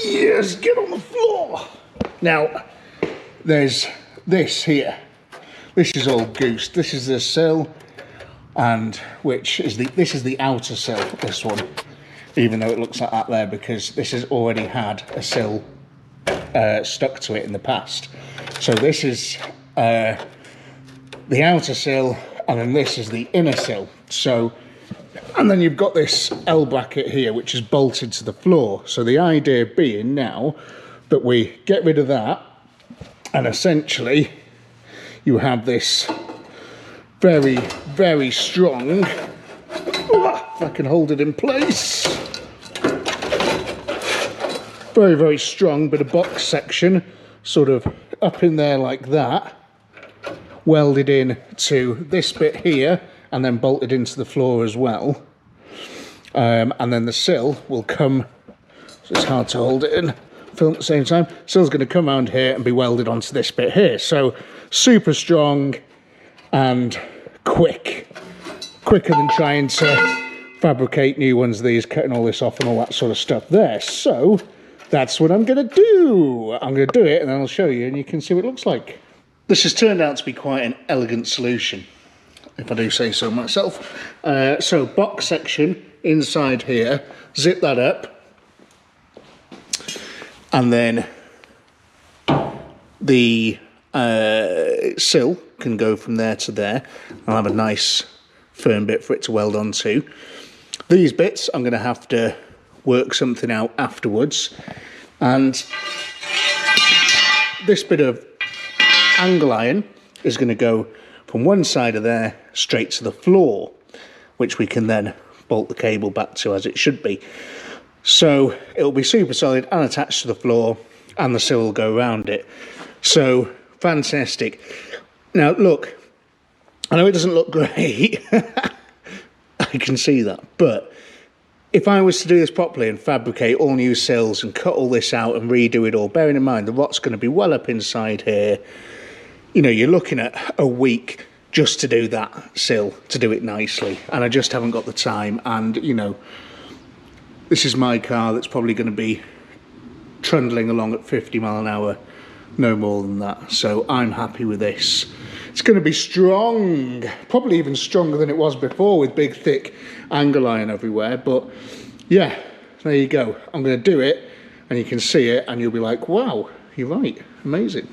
Yes, get on the floor. Now, there's this here. This is all goosed. This is the sill, and this is the outer sill, this one. Even though it looks like that there, because this has already had a sill stuck to it in the past. So this is the outer sill, and then this is the inner sill. So, and then you've got this L bracket here, which is bolted to the floor. So the idea being now that we get rid of that, and essentially you have this very, very strong, if I can hold it in place, very, very strong bit of box section, sort of up in there like that, welded in to this bit here, and then bolted into the floor as well. And then the sill will come, so it's hard to hold it in, film at the same time. Sill's going to come around here and be welded onto this bit here. So super strong and quicker than trying to fabricate new ones of these, cutting all this off and all that sort of stuff there. So that's what I'm going to do. I'm going to do it and then I'll show you and you can see what it looks like. This has turned out to be quite an elegant solution, if I do say so myself. So box section inside here, zip that up, and then the sill can go from there to there. I'll have a nice firm bit for it to weld onto. These bits I'm going to have to work something out afterwards, and this bit of angle iron is going to go from one side of there straight to the floor, which we can then bolt the cable back to as it should be. So it'll be super solid and attached to the floor, and the sill will go around it. So fantastic. Now look, I know it doesn't look great, I can see that, but if I was to do this properly and fabricate all new sills and cut all this out and redo it all, bearing in mind the rot's going to be well up inside here, you know, you're looking at a week just to do that sill, to do it nicely, and I just haven't got the time. And you know, this is my car that's probably going to be trundling along at 50 mile an hour, no more than that, so I'm happy with this. It's going to be strong, probably even stronger than it was before, with big thick angle iron everywhere. But yeah, there you go. I'm going to do it and you can see it and you'll be like, wow, you're right, amazing.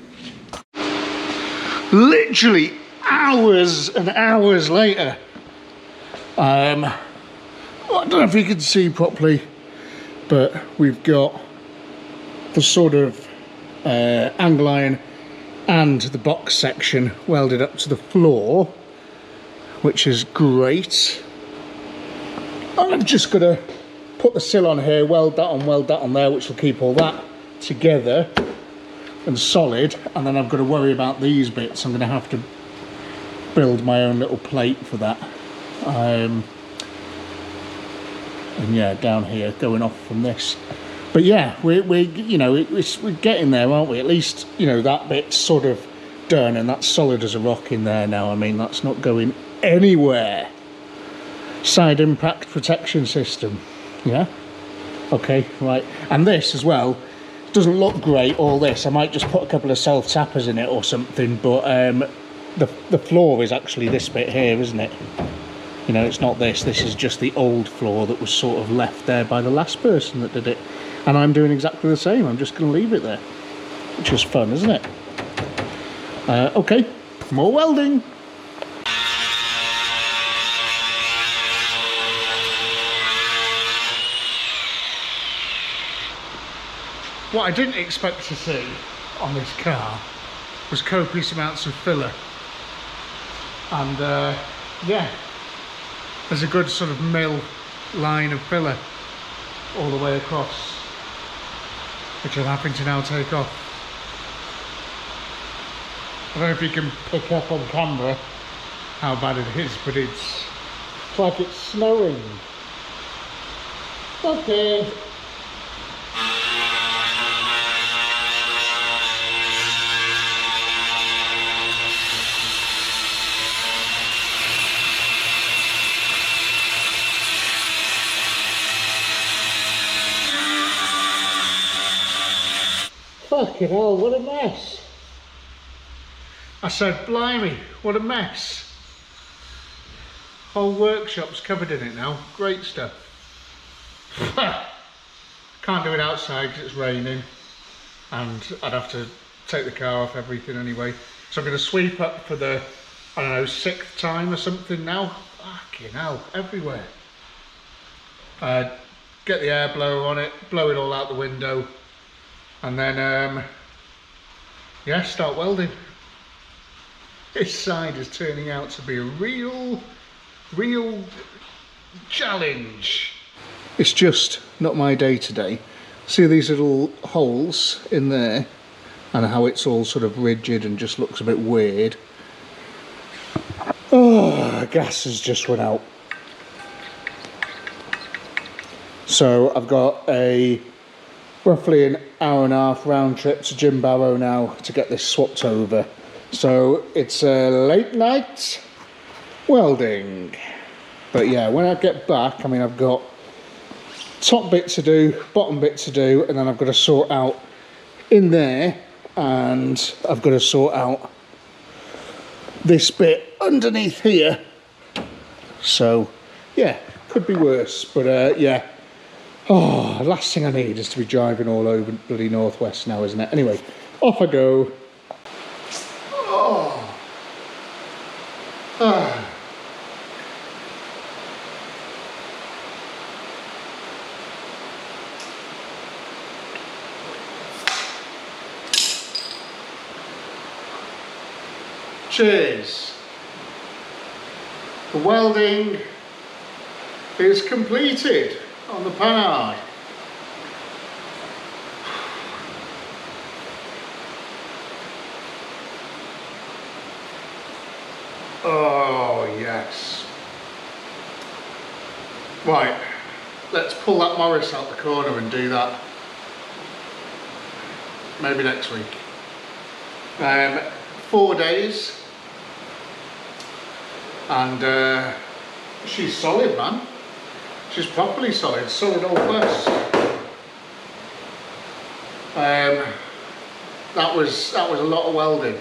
Literally hours and hours later, I don't know if you can see properly, but we've got the sort of angle iron and the box section welded up to the floor, which is great. I'm just going to put the sill on here, weld that on there, which will keep all that together and solid, and then I've got to worry about these bits. I'm going to have to build my own little plate for that. And yeah, down here, going off from this. But yeah, we're you know, we're getting there, aren't we? At least, you know, that bit's sort of done, and that's solid as a rock in there now. I mean, that's not going anywhere. Side impact protection system, yeah? Okay, right. And this as well, doesn't look great, all this. I might just put a couple of self-tappers in it or something, but the floor is actually this bit here, isn't it? You know, it's not this. This is just the old floor that was sort of left there by the last person that did it. And I'm doing exactly the same. I'm just going to leave it there, which is fun, isn't it? Okay, more welding. What I didn't expect to see on this car was copious amounts of filler. And yeah, there's a good sort of mill line of filler all the way across, which I'm having to now take off. I don't know if you can pick up on camera how bad it is, but it's like it's snowing. Fucking hell, what a mess. I said, blimey, what a mess. Whole workshop's covered in it now. Great stuff. Can't do it outside because it's raining and I'd have to take the car off everything anyway. So I'm going to sweep up for the, I don't know, 6th time or something now. Fucking hell, everywhere. Get the air blower on it, blow it all out the window, and then, yeah, start welding. This side is turning out to be a real challenge. It's just not my day today. See these little holes in there and how it's all sort of rigid and just looks a bit weird. Oh, gas has just run out. So I've got a roughly an hour and a half round trip to Jim Barrow now to get this swapped over. So it's a late night welding. But yeah, when I get back, I mean, I've got top bit to do, bottom bit to do, and then I've got to sort out in there, and I've got to sort out this bit underneath here. So yeah, could be worse, but yeah. Oh, the last thing I need is to be driving all over bloody Northwest now, isn't it? Anyway, off I go. Oh. Ah. Cheers. The welding is completed on the Panhard. Oh yes. Right, let's pull that Morris out the corner and do that. Maybe next week. 4 days. And she's solid, man. She's properly solid, solid old west. That was a lot of welding.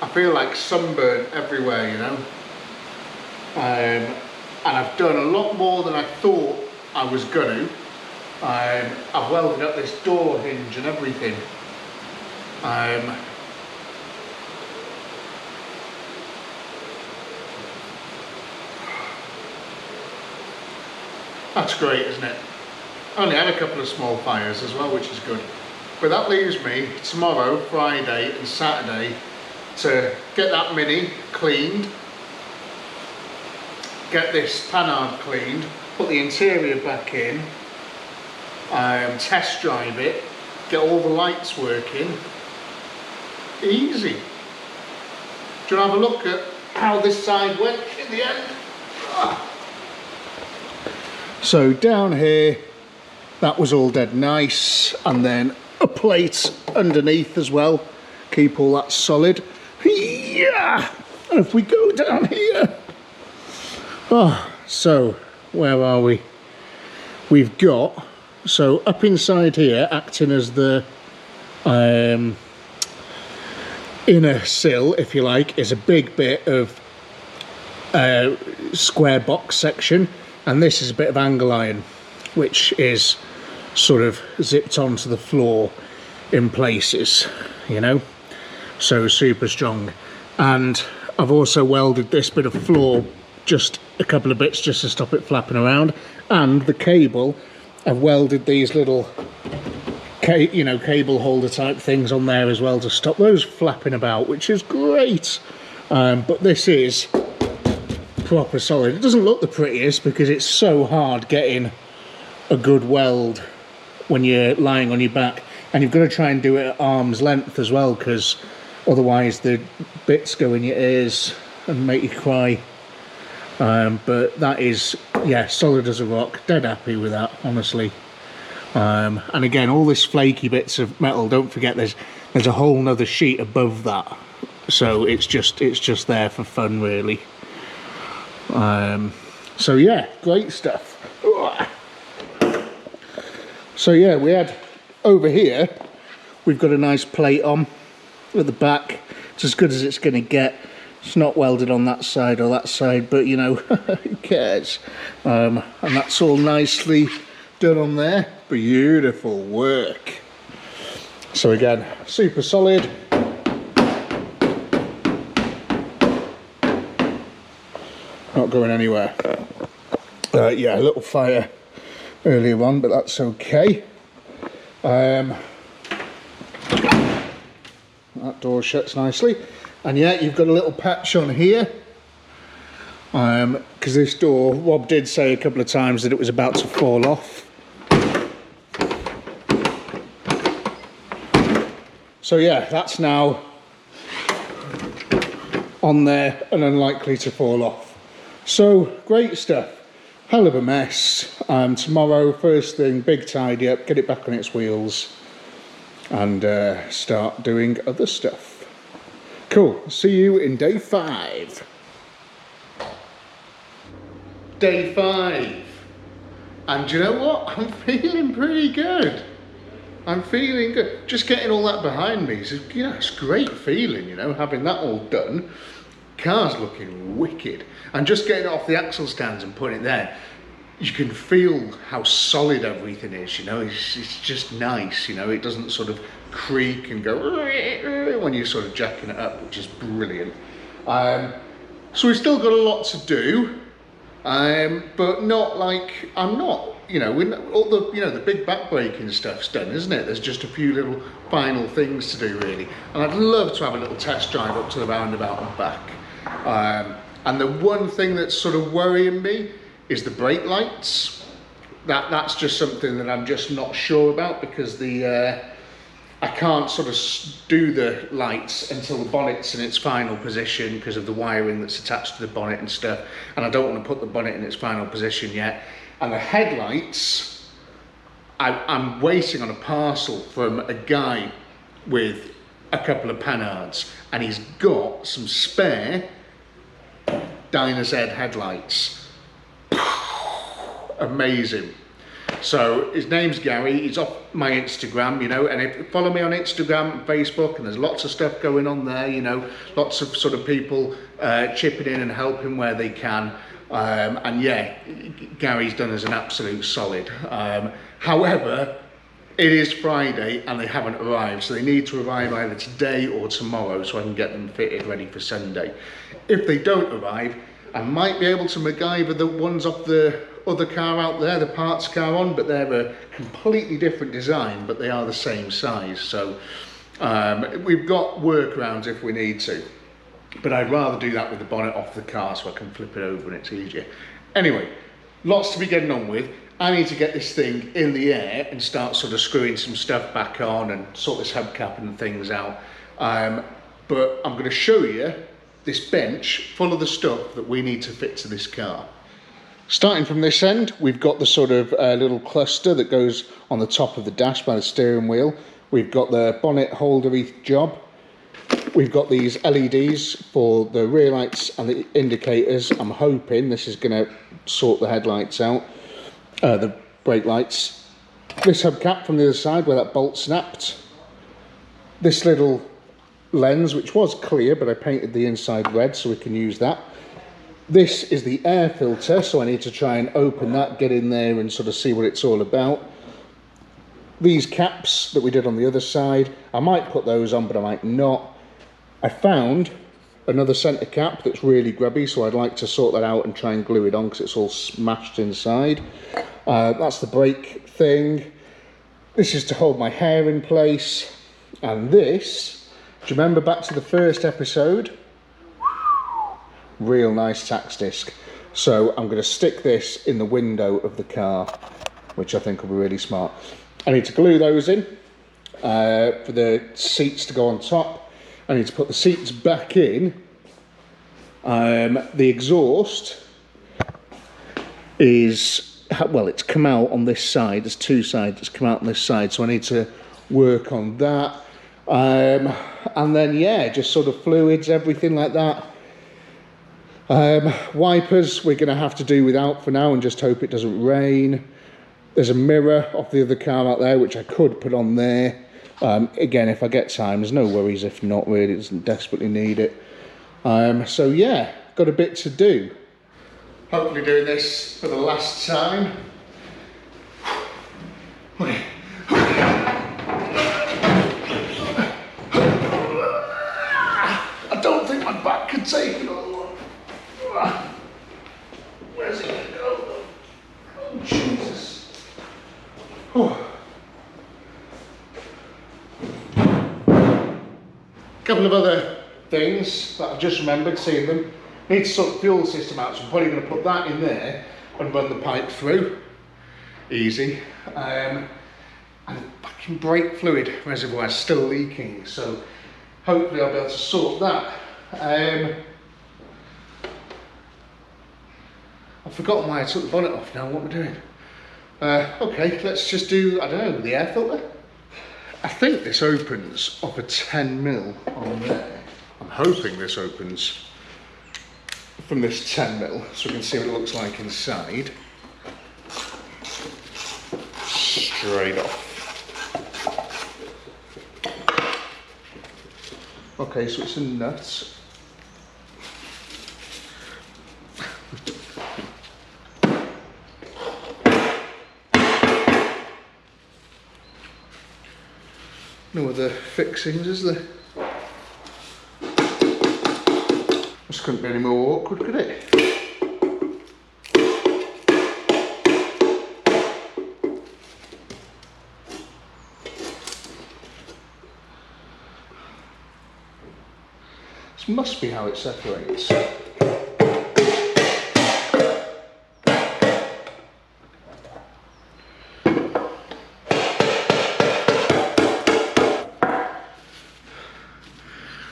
I feel like sunburn everywhere, you know. And I've done a lot more than I thought I was gonna. I've welded up this door hinge and everything. That's great, isn't it? Only had a couple of small fires as well, which is good. But that leaves me tomorrow, Friday and Saturday to get that Mini cleaned, get this Panhard cleaned, put the interior back in, test drive it, get all the lights working. Easy. Do you want to have a look at how this side went in the end? Ah. So down here, that was all dead nice, and then a plate underneath as well, keep all that solid. Yeah! And if we go down here, oh, so where are we? We've got, so up inside here, acting as the inner sill, if you like, is a big bit of square box section. And this is a bit of angle iron, which is sort of zipped onto the floor in places, you know, so super strong. And I've also welded this bit of floor, just a couple of bits just to stop it flapping around. And the cable, I've welded these little, you know, cable holder type things on there as well to stop those flapping about, which is great. But this is proper solid. It doesn't look the prettiest because it's so hard getting a good weld when you're lying on your back, and you've got to try and do it at arm's length as well, because otherwise the bits go in your ears and make you cry. But that is, yeah, solid as a rock. Dead happy with that, honestly. And again, all this flaky bits of metal, don't forget there's a whole nother sheet above that, so it's just there for fun, really. So yeah, great stuff. So yeah, we had over here, we've got a nice plate on at the back. It's as good as it's going to get. It's not welded on that side or that side, but you know, who cares? And that's all nicely done on there. Beautiful work. So again, super solid. Not going anywhere. Yeah, a little fire earlier on, but that's okay. That door shuts nicely. And yeah, you've got a little patch on here. Because this door, Rob did say a couple of times that it was about to fall off. So yeah, that's now on there and unlikely to fall off. So great stuff. Hell of a mess. Tomorrow, first thing, big tidy up, get it back on its wheels and start doing other stuff. Cool, see you in day 5. Day 5. And do you know what? I'm feeling pretty good. I'm feeling good. Just getting all that behind me, so, you know, it's a great feeling, you know, having that all done. Car's looking wicked. And just getting it off the axle stands and putting it there, you can feel how solid everything is, you know, it's just nice, you know, it doesn't sort of creak and go when you're sort of jacking it up, which is brilliant. So we've still got a lot to do, but not like, I'm not, you know, all the, you know, the big back-breaking stuff's done, isn't it? There's just a few little final things to do, really. And I'd love to have a little test drive up to the roundabout and back. And the one thing that's sort of worrying me is the brake lights. That's just something that I'm just not sure about, because I can't sort of do the lights until the bonnet's in its final position because of the wiring that's attached to the bonnet and stuff, and I don't want to put the bonnet in its final position yet. And the headlights, I'm waiting on a parcel from a guy with a couple of Panhards, and he's got some spare Dyna Z headlights. Amazing. So his name's Gary, he's off my Instagram, you know, and if you follow me on Instagram and Facebook, and there's lots of stuff going on there, you know, lots of sort of people chipping in and helping where they can. And yeah, Gary's done us an absolute solid. However, it is Friday and they haven't arrived, so they need to arrive either today or tomorrow so I can get them fitted ready for Sunday. If they don't arrive, I might be able to MacGyver the ones off the other car out there, the parts car on, but they're a completely different design, but they are the same size. So we've got workarounds if we need to, but I'd rather do that with the bonnet off the car so I can flip it over and it's easier. Anyway, lots to be getting on with. I need to get this thing in the air and start sort of screwing some stuff back on and sort this hubcap and things out. But I'm going to show you this bench full of the stuff that we need to fit to this car. Starting from this end, we've got the sort of little cluster that goes on the top of the dash by the steering wheel. We've got the bonnet holder job. We've got these LEDs for the rear lights and the indicators. I'm hoping this is going to sort the headlights out, the brake lights. This hubcap from the other side where that bolt snapped. This little lens, which was clear, but I painted the inside red so we can use that. This is the air filter, so I need to try and open that, get in there and sort of see what it's all about. These caps that we did on the other side, I might put those on, but I might not. I found another centre cap that's really grubby, so I'd like to sort that out and try and glue it on because it's all smashed inside. That's the brake thing. This is to hold my hair in place. And this, do you remember back to the first episode? Real nice tax disc. So I'm going to stick this in the window of the car, which I think will be really smart. I need to glue those in for the seats to go on top. I need to put the seats back in. The exhaust is, well, it's come out on this side. There's two sides that's come out on this side, so I need to work on that. And then, yeah, just sort of fluids, everything like that. Wipers we're going to have to do without for now and just hope it doesn't rain. There's a mirror off the other car out there which I could put on there. Again, if I get time, there's no worries. If not, really, it doesn't desperately need it. So yeah, got a bit to do. Hopefully doing this for the last time. Okay. I don't think my back could take another one. Where's it going to go? Oh, Jesus. Oh. Couple of other things that I've just remembered seeing them. Need to sort the fuel system out, so I'm probably going to put that in there and run the pipe through. Easy. And the fucking brake fluid reservoir is still leaking, so hopefully I'll be able to sort that. I've forgotten why I took the bonnet off now. What am I doing? Okay, let's just do, I don't know, the air filter. I think this opens off a 10mm on there. I'm hoping this opens from this 10mm, so we can see what it looks like inside. Straight off. Okay, so it's a nut. No other fixings, is there? This couldn't be any more awkward, could it? This must be how it separates.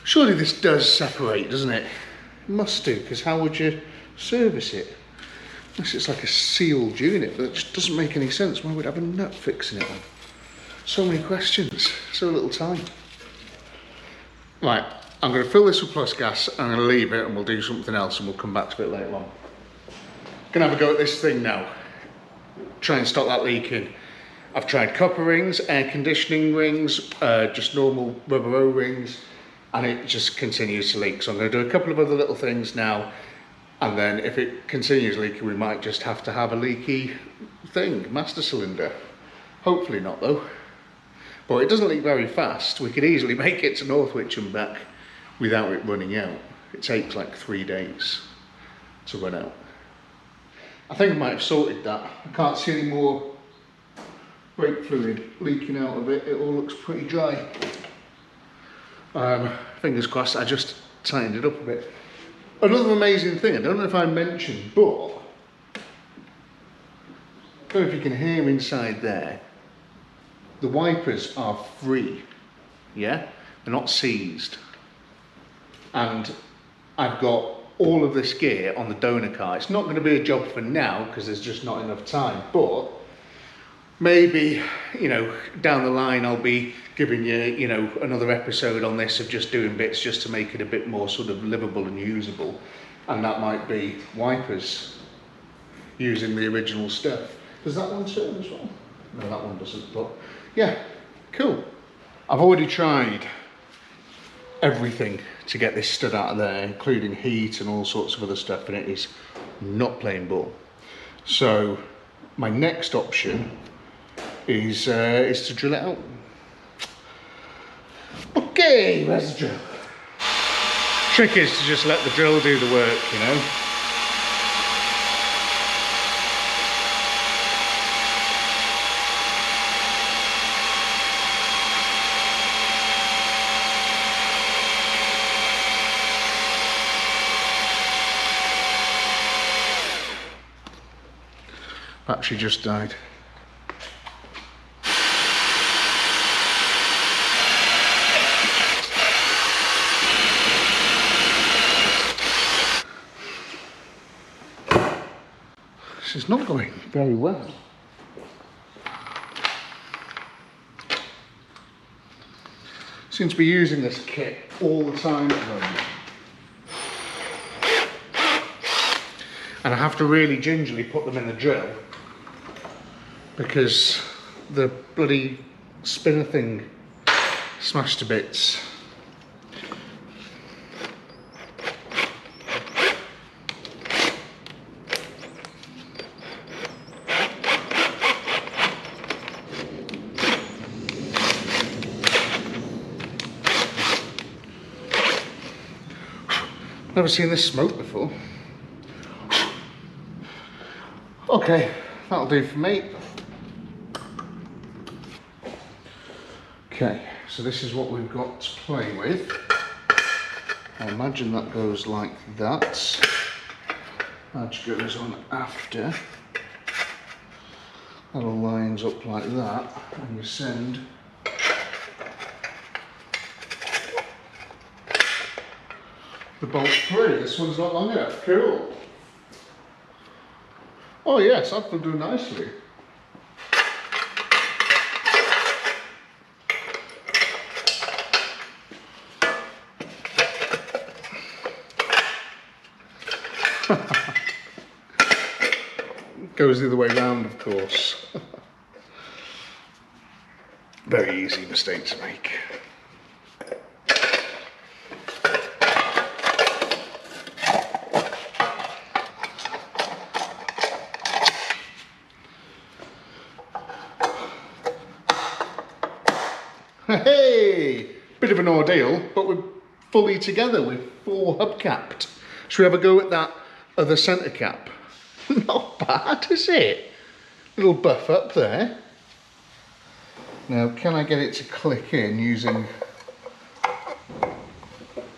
Surely this does separate, doesn't it? It must do, because how would you service it? Unless it's like a sealed unit, but it just doesn't make any sense. Why would I have a nut fixing it on? So many questions, so little time. Right, I'm going to fill this with plus gas, I'm going to leave it and we'll do something else and we'll come back to it later on. Going to have a go at this thing now. Try and stop that leaking. I've tried copper rings, air conditioning rings, just normal rubber O-rings, and it just continues to leak. So I'm going to do a couple of other little things now, and then if it continues leaking, we might just have to have a leaky thing, master cylinder. Hopefully not though. But it doesn't leak very fast. We could easily make it to Northwich and back without it running out. It takes like 3 days to run out. I think I might have sorted that. I can't see any more brake fluid leaking out of it. It all looks pretty dry. Fingers crossed, I just tightened it up a bit. Another amazing thing, I don't know if I mentioned, but I don't know if you can hear inside there, the wipers are free, yeah? They're not seized. And I've got all of this gear on the donor car. It's not going to be a job for now because there's just not enough time, but maybe, you know, down the line I'll be giving you, you know, another episode on this of just doing bits just to make it a bit more sort of livable and usable. And that might be wipers using the original stuff. Does that one turn as well? No, that one doesn't, but yeah, cool. I've already tried everything to get this stud out of there, including heat and all sorts of other stuff, and it is not playing ball. So my next option is to drill it out. Okay, where's the drill? Trick is to just let the drill do the work, you know. Battery just died. This is not going very well. Seem to be using this kit all the time at the moment. And I have to really gingerly put them in the drill because the bloody spinner thing smashed to bits. Never seen this smoke before. Okay, that'll do for me. Okay, so this is what we've got to play with. I imagine that goes like that. That goes on after. That all lines up like that, and you send the bolt through. This one's not long enough. Cool. Oh yes, that will do nicely. Goes the other way round, of course. Very easy mistake to make. Hey, bit of an ordeal, but we're fully together. We're full hubcapped. Should we have a go at that other centre cap? Not bad, is it? Little buff up there. Now, can I get it to click in using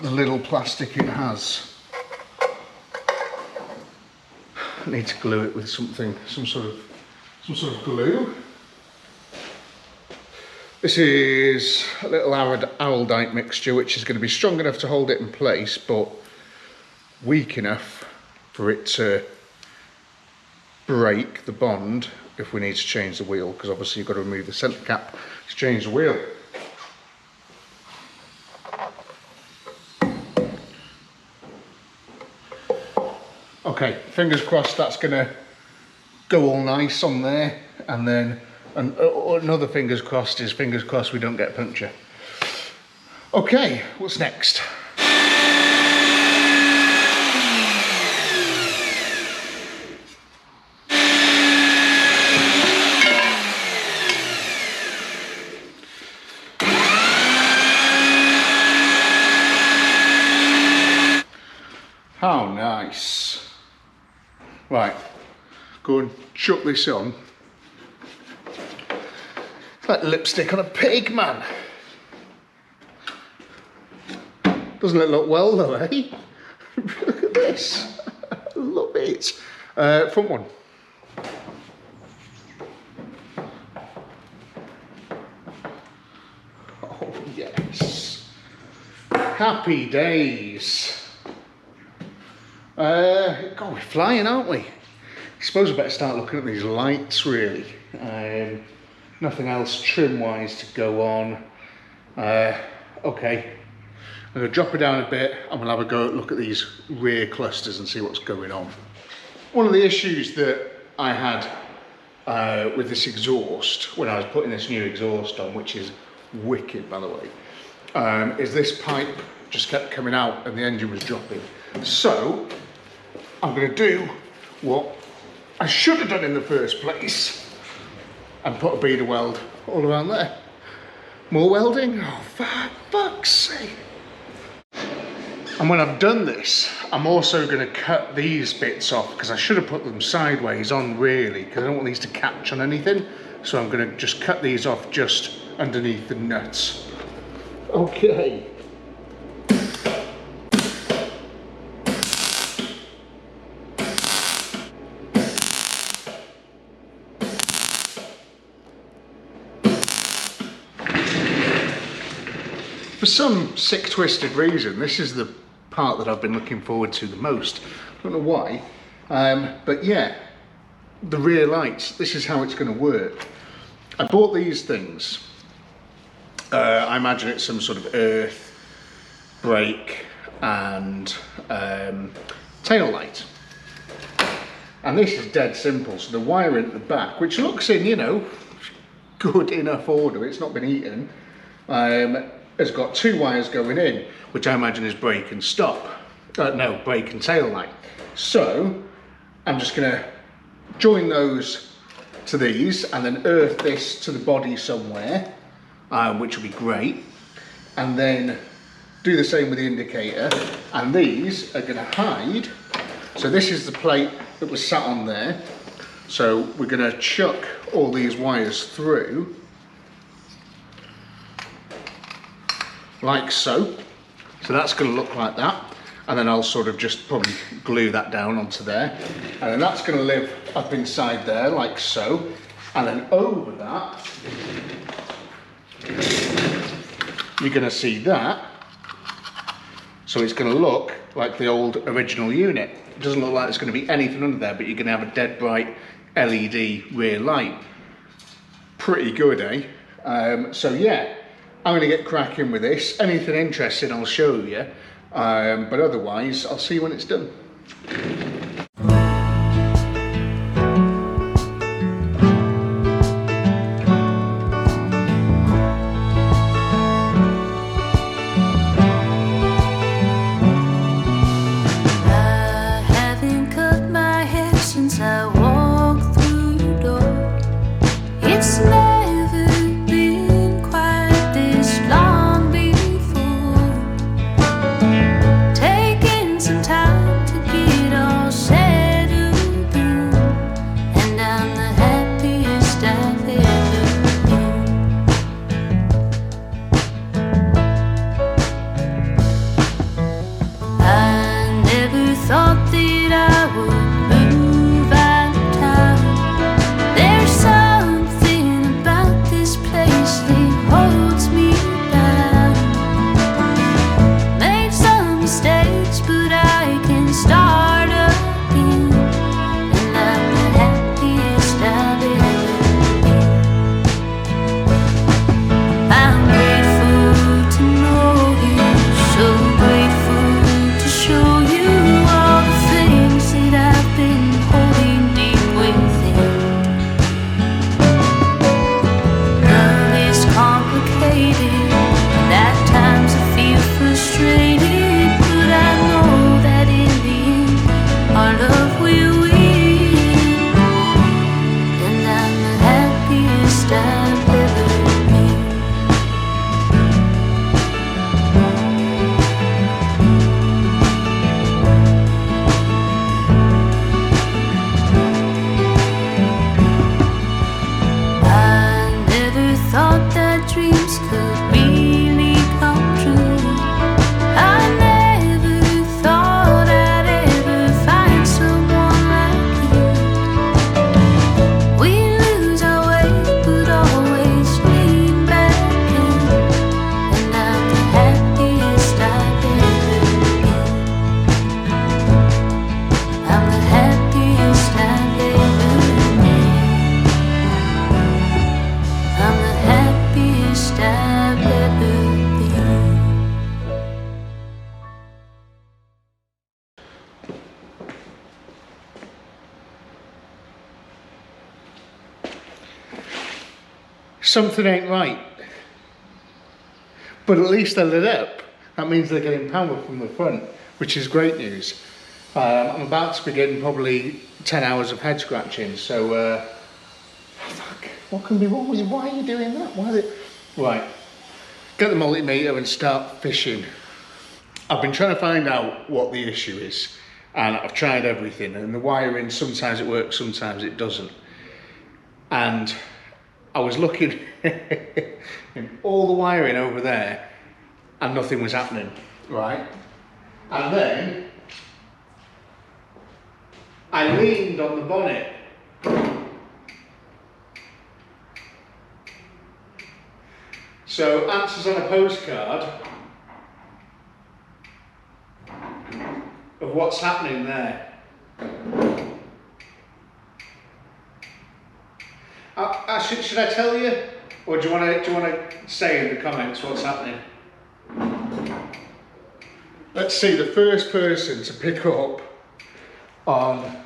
the little plastic it has? I need to glue it with something, some sort of glue. This is a little araldite mixture, which is going to be strong enough to hold it in place, but weak enough for it to break the bond if we need to change the wheel, because obviously you've got to remove the centre cap to change the wheel. Okay, fingers crossed that's going to go all nice on there, and then another fingers crossed is fingers crossed we don't get a puncture. Okay, what's next? How nice. Right, go and chuck this on. It's like lipstick on a pig, man. Doesn't it look well though, eh? Look at this. Love it. Front one. Oh yes. Happy days. God, we're flying, aren't we? I suppose I better start looking at these lights, really. Nothing else trim-wise to go on. Okay, I'm going to drop it down a bit and we'll have a go look at these rear clusters and see what's going on. One of the issues that I had with this exhaust, when I was putting this new exhaust on, which is wicked by the way, is this pipe just kept coming out and the engine was dropping. So I'm going to do what I should have done in the first place and put a beader weld all around there. More welding? Oh, for fuck's sake. And when I've done this, I'm also going to cut these bits off, because I should have put them sideways on really, because I don't want these to catch on anything. So I'm going to just cut these off just underneath the nuts. Okay. For some sick twisted reason, this is the part that I've been looking forward to the most. I don't know why, but yeah, the rear lights, this is how it's going to work. I bought these things. I imagine it's some sort of earth, brake and tail light. And this is dead simple, so the wire in at the back, which looks in, you know, good enough order, it's not been eaten. has got 2 wires going in, which I imagine is brake and stop. No, brake and tail light. So I'm just going to join those to these and then earth this to the body somewhere, which will be great. And then do the same with the indicator. And these are going to hide. So this is the plate that was sat on there. So we're going to chuck all these wires through, like so. So that's going to look like that. And then I'll sort of just probably glue that down onto there. And then that's going to live up inside there, like so. And then over that, you're going to see that. So it's going to look like the old original unit. It doesn't look like there's going to be anything under there, but you're going to have a dead bright LED rear light. Pretty good, eh? So yeah, I'm going to get cracking with this. Anything interesting I'll show you, but otherwise I'll see you when it's done. Something ain't right, but at least they're lit up. That means they're getting power from the front, which is great news. I'm about to begin probably 10 hours of head scratching, so fuck, what can be wrong with you? Why are you doing that? Why is it? Right, get the multimeter and start fishing. I've been trying to find out what the issue is, and I've tried everything, and the wiring, sometimes it works, sometimes it doesn't. And I was looking in all the wiring over there and nothing was happening, right? And then I leaned on the bonnet. So answers on a postcard of what's happening there. Should I tell you, or do you want to say in the comments what's happening? Let's see, the first person to pick up on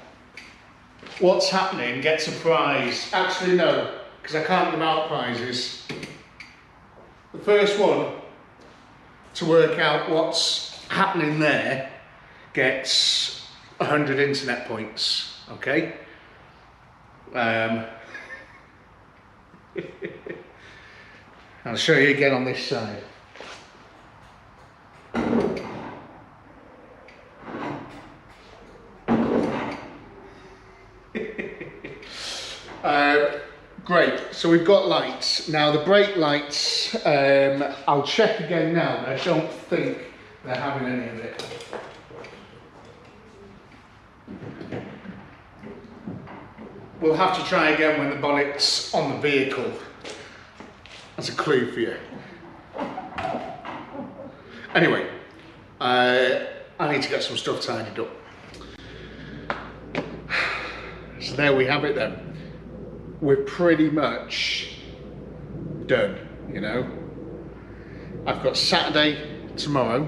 what's happening gets a prize. Actually, no, because I can't give out prizes. the first one to work out what's happening there gets 100 internet points, okay? I'll show you again on this side. Great, so we've got lights. Now the brake lights, I'll check again now, but I don't think they're having any of it. We'll have to try again when the bonnet's on the vehicle. That's a clue for you. Anyway, I need to get some stuff tidied up. So there we have it then. We're pretty much done, you know. I've got Saturday tomorrow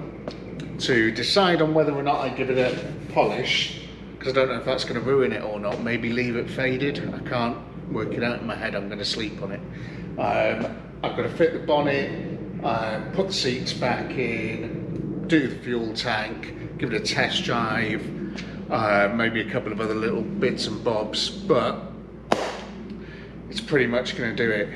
to decide on whether or not I give it a polish, because I don't know if that's going to ruin it or not. Maybe leave it faded. I can't work it out in my head. I'm going to sleep on it. I've got to fit the bonnet, put the seats back in, do the fuel tank, give it a test drive, maybe a couple of other little bits and bobs, but it's pretty much going to do it.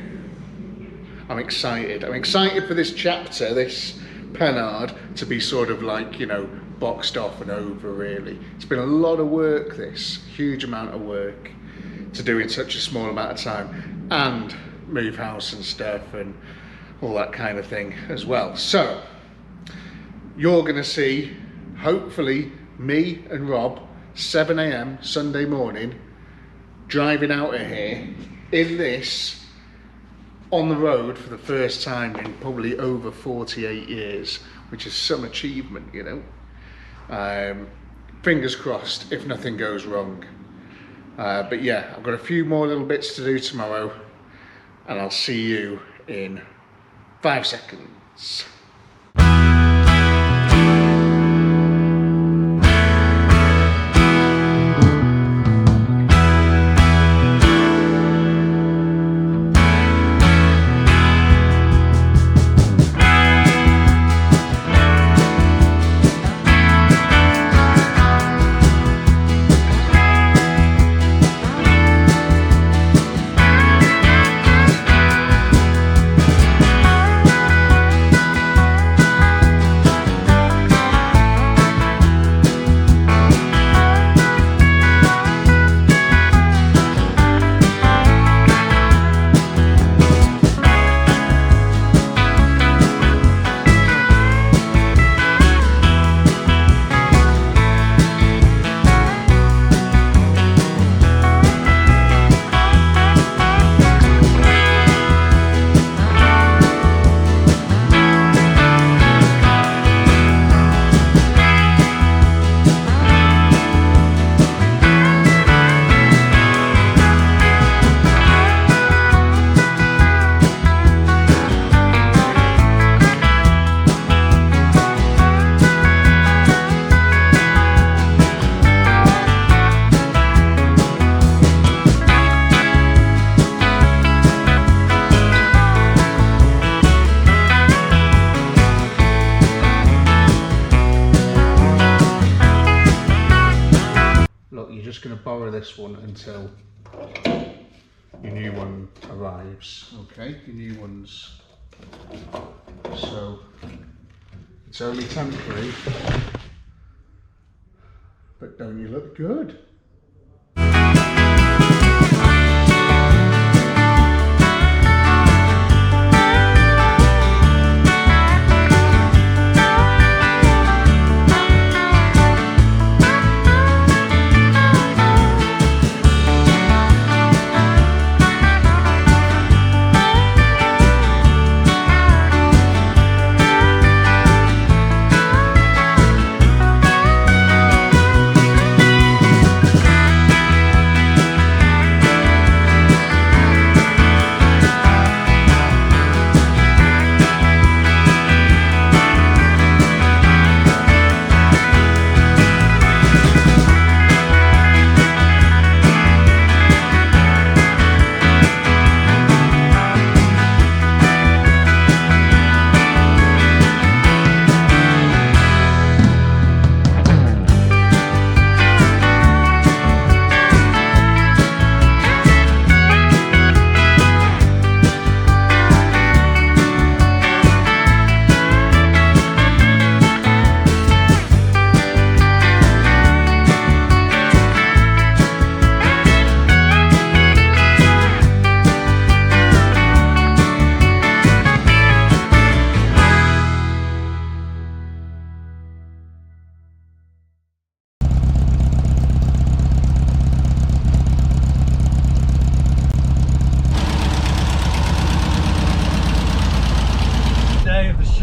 I'm excited. I'm excited for this chapter, this Panhard, to be sort of like, you know, boxed off and over really. It's been a lot of work, this, huge amount of work to do in such a small amount of time, and move house and stuff and all that kind of thing as well. So you're going to see, hopefully, me and Rob, 7 AM Sunday morning, driving out of here in this, on the road for the first time in probably over 48 years, which is some achievement, you know. Fingers crossed if nothing goes wrong. But yeah, I've got a few more little bits to do tomorrow, and I'll see you in 5 seconds. Going to borrow this one until your new one arrives. Okay, your new one's, so it's only temporary, but don't you look good?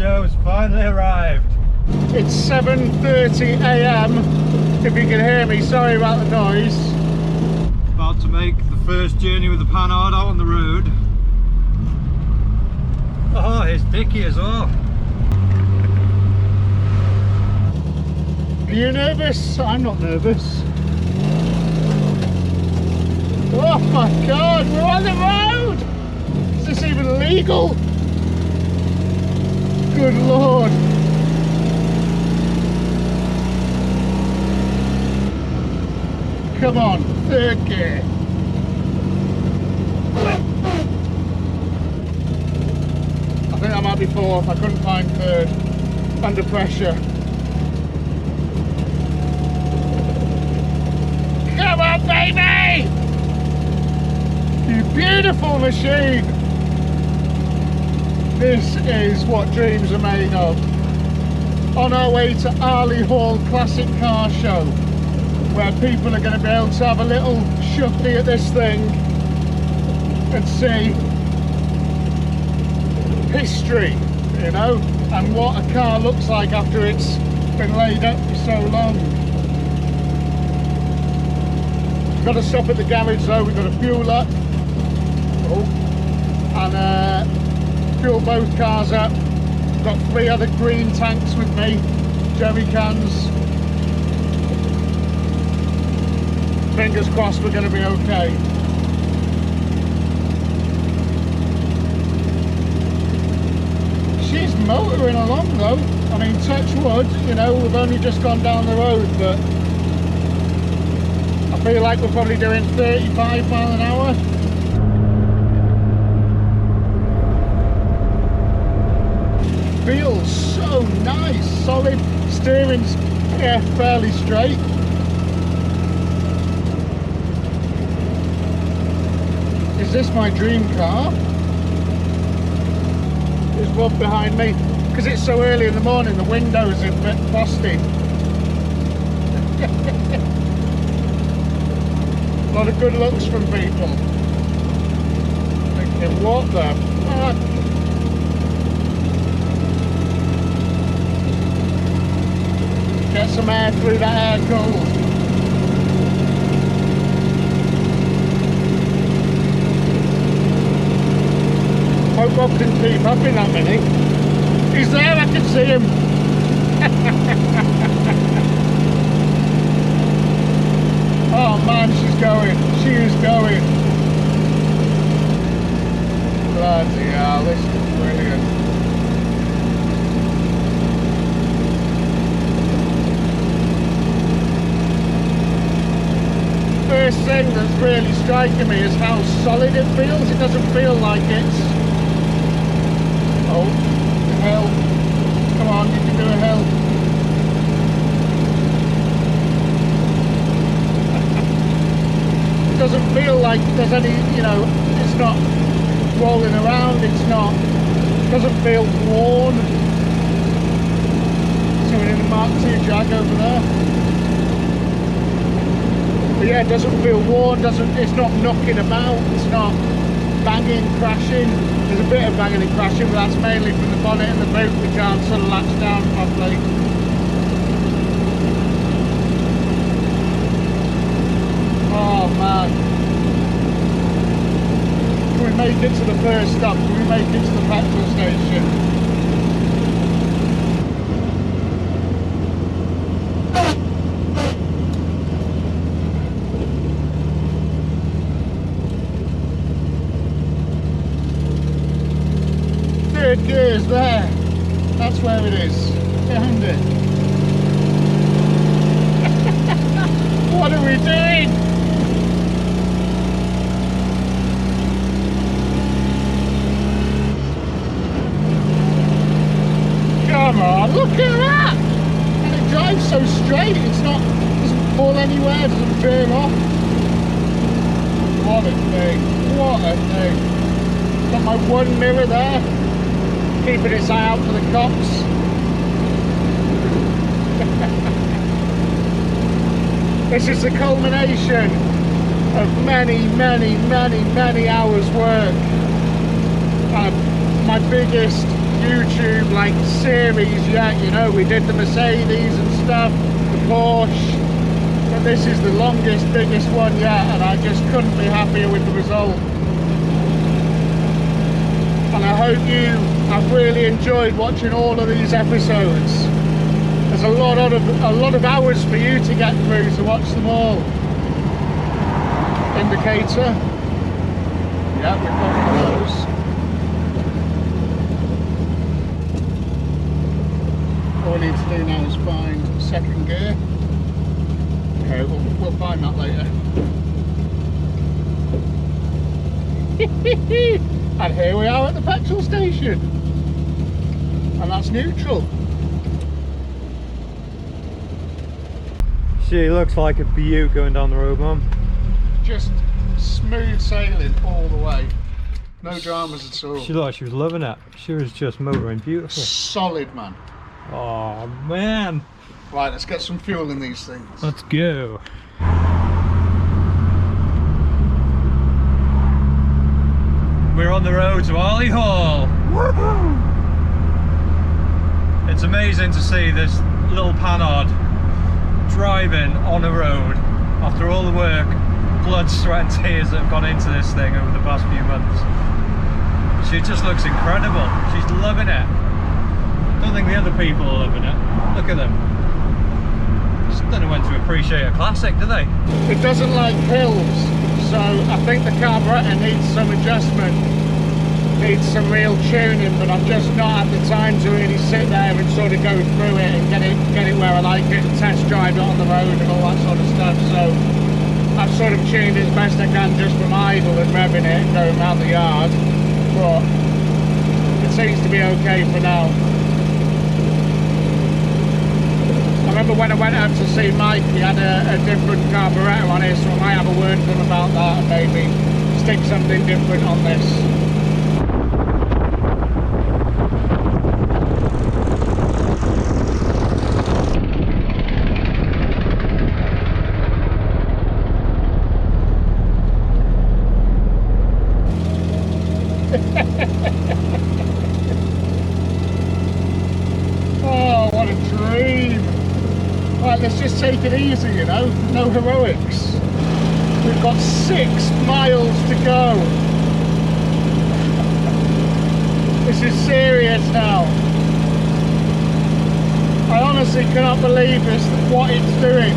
show has finally arrived. It's 7:30 AM, if you can hear me, sorry about the noise. About to make the first journey with the Panhard out on the road. Oh, here's Dickie as well. Are you nervous? I'm not nervous. Oh my God, we're on the road! Is this even legal? Good Lord. Come on, third gear. I think that might be fourth, I couldn't find third. Under pressure. Come on, baby! You beautiful machine! This is what dreams are made of. On our way to Arley Hall Classic Car Show, where people are going to be able to have a little shufty at this thing and see history, you know, and what a car looks like after it's been laid up for so long. We've got to stop at the garage though, we've got to fuel up. And fuel both cars up. Got 3 other green tanks with me, jerry cans. Fingers crossed we're going to be okay. She's motoring along though. I mean, touch wood, you know, we've only just gone down the road, but I feel like we're probably doing 35 miles an hour. Feels so nice, solid, steering's fairly straight. Is this my dream car? There's one behind me. Because it's so early in the morning, the windows are a bit frosty. A lot of good looks from people. Thinking, what the fuck? Get some air through that air cool. Hope Bob can keep up in that minute. He's there, I can see him. Oh man, she's going. She is going. Bloody hell, this is brilliant. First thing that's really striking me is how solid it feels. It doesn't feel like it's... Oh, the hill. Come on, you can do a hill. It doesn't feel like there's any, you know, it's not rolling around, it's not, it doesn't feel worn. So we're in the Mark II Jag over there. But yeah, it doesn't feel worn, it's not knocking about, it's not banging, crashing. There's a bit of banging and crashing, but that's mainly from the bonnet and the boot, which aren't sort of latched down properly. Oh man. Can we make it to the first stop? Can we make it to the petrol station? Third gear's there. That's where it is. Behind it. What are we doing? Come on, look at that! And it drives so straight, it's not, doesn't fall anywhere, doesn't veer off. What a thing, what a thing. Got my one mirror there, keeping its eye out for the cops. This is the culmination of many hours work. My biggest YouTube like series yet, you know. We did the Mercedes and stuff, the Porsche, but this is the longest, biggest one yet, and I just couldn't be happier with the result. And I hope you have really enjoyed watching all of these episodes. There's a lot of hours for you to get through to watch them all. Indicator. Yeah, we've got one of those. All we need to do now is find second gear. Okay, we'll find that later. And here we are at the petrol station. And that's neutral. She looks like a beaut going down the road, Mum. Just smooth sailing all the way. No dramas at all. She looked like she was loving it. She was just motoring beautiful. Solid, man. Oh man. Right, let's get some fuel in these things. Let's go. We're on the road to Arley Hall. Woohoo! It's amazing to see this little Panhard driving on a road after all the work, blood, sweat and tears that have gone into this thing over the past few months. She just looks incredible. She's loving it. Don't think the other people are loving it. Look at them. Just don't know when to appreciate a classic, do they? It doesn't like hills, so I think the carburetor needs some adjustment. Needs some real tuning, but I've just not had the time to really sit there and sort of go through it and get it where I like it and test drive it on the road and all that sort of stuff. So I've sort of tuned it as best I can just from idle and revving it and going around the yard, but it seems to be okay for now. I remember when I went out to see Mike, he had a different carburetor on it, so I might have a word with him about that and maybe stick something different on this. Oh, what a dream. Right, let's just take it easy, you know, no heroics. We've got 6 miles to go. This is serious now. I honestly cannot believe this, what it's doing.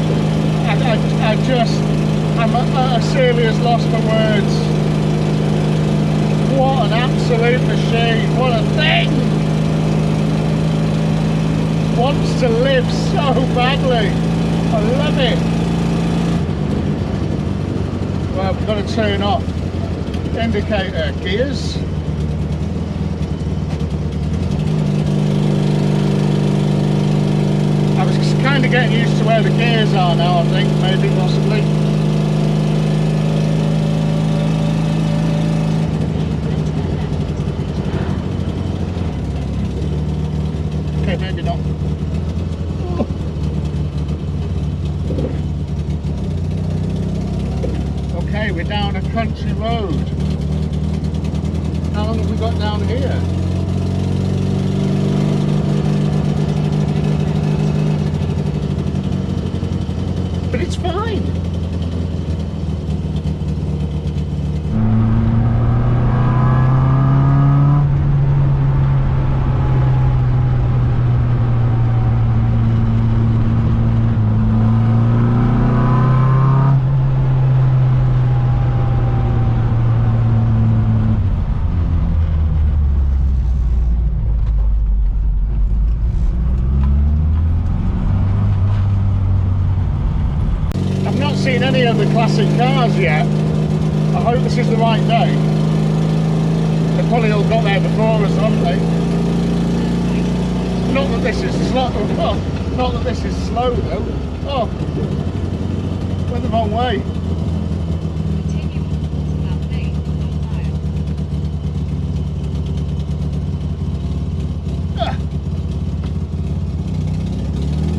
I'm at a serious loss for words. What an absolute machine, what a thing! Wants to live so badly. I love it. Well, we've got to turn off indicator gears. I was kind of getting used to where the gears are now, I think, maybe, possibly. Okay, maybe not. Okay, we're down a country road. How long have we got down here? But it's fine. Seen any of the classic cars yet. I hope this is the right day. They probably all got there before us, haven't they? Not that this is slow. Oh, not that this is slow though. Oh, went the wrong way. Ah.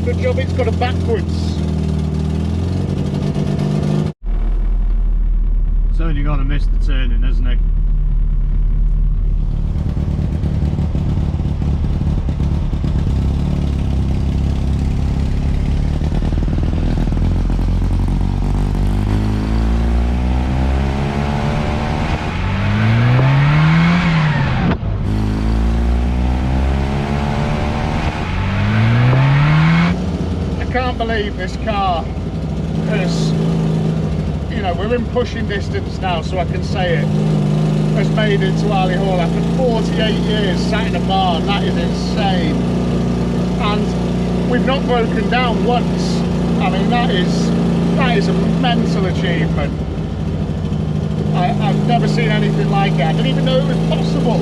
Good job it's got a backwards. It's only got to miss the turning, isn't it? can't believe this car has, you know, we're in pushing distance now, so I can say it, has made it to Harley Hall after 48 years sat in a barn. That is insane. And we've not broken down once. I mean, that is a mental achievement. I've never seen anything like it. I didn't even know it was possible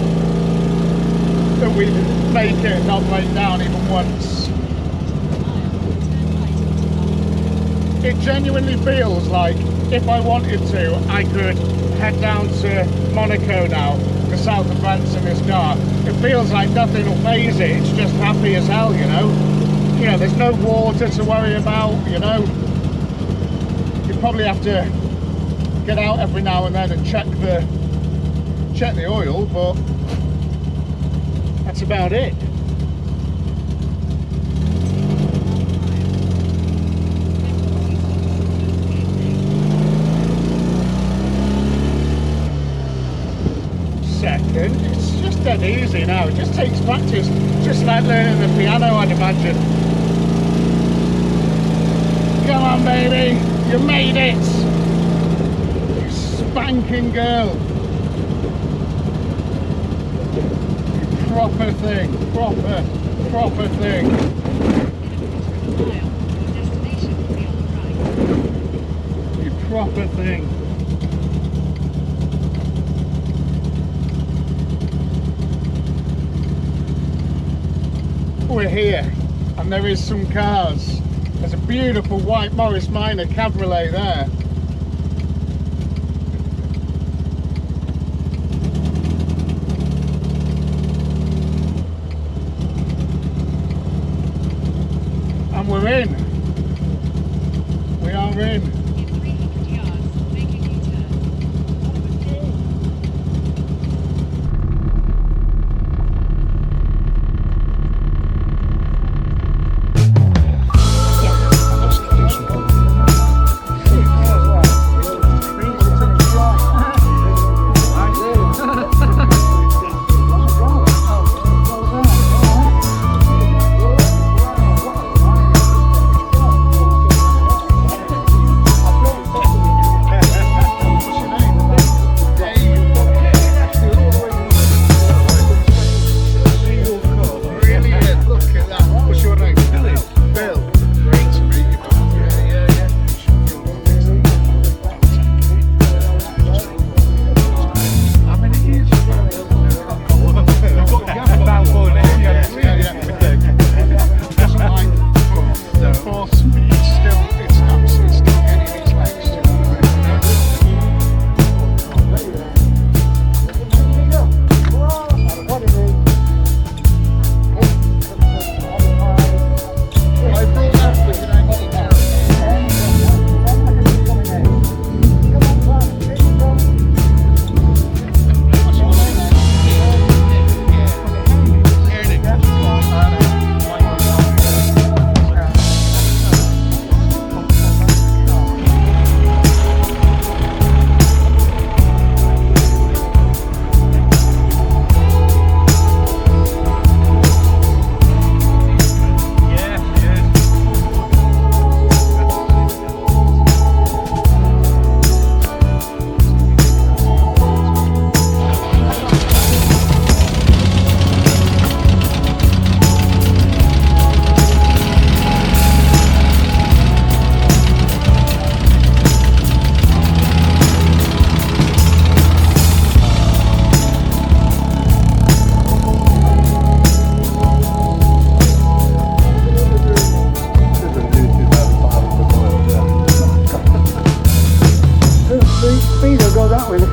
that we'd make it and not break down even once. It genuinely feels like if I wanted to, I could head down to Monaco now, the south of France in this car. It feels like nothing will phase it. It's just happy as hell, you know. You know, there's no water to worry about, you know. You probably have to get out every now and then and check the oil, but that's about it. Second, it's just dead easy now. It just takes practice, just like learning the piano, I'd imagine. Come on, baby, you made it. You spanking girl. You proper thing, proper thing. You proper thing. We're here, and there is some cars. There's a beautiful white Morris Minor Cabriolet there. And we're in. We are in. In 300 yards, make a U-turn.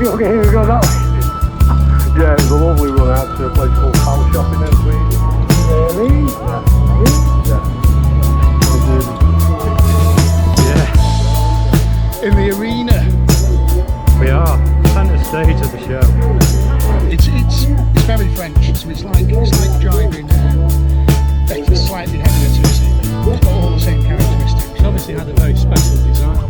Okay, here we go that way. Yeah, it was a lovely run out to a place called Power Shopping next week. Really? Yeah. In the arena. We are centre stage of the show. It's very French, so it's like driving a slightly heavier two-seater. It's got all the same characteristics. It's obviously had a very special design.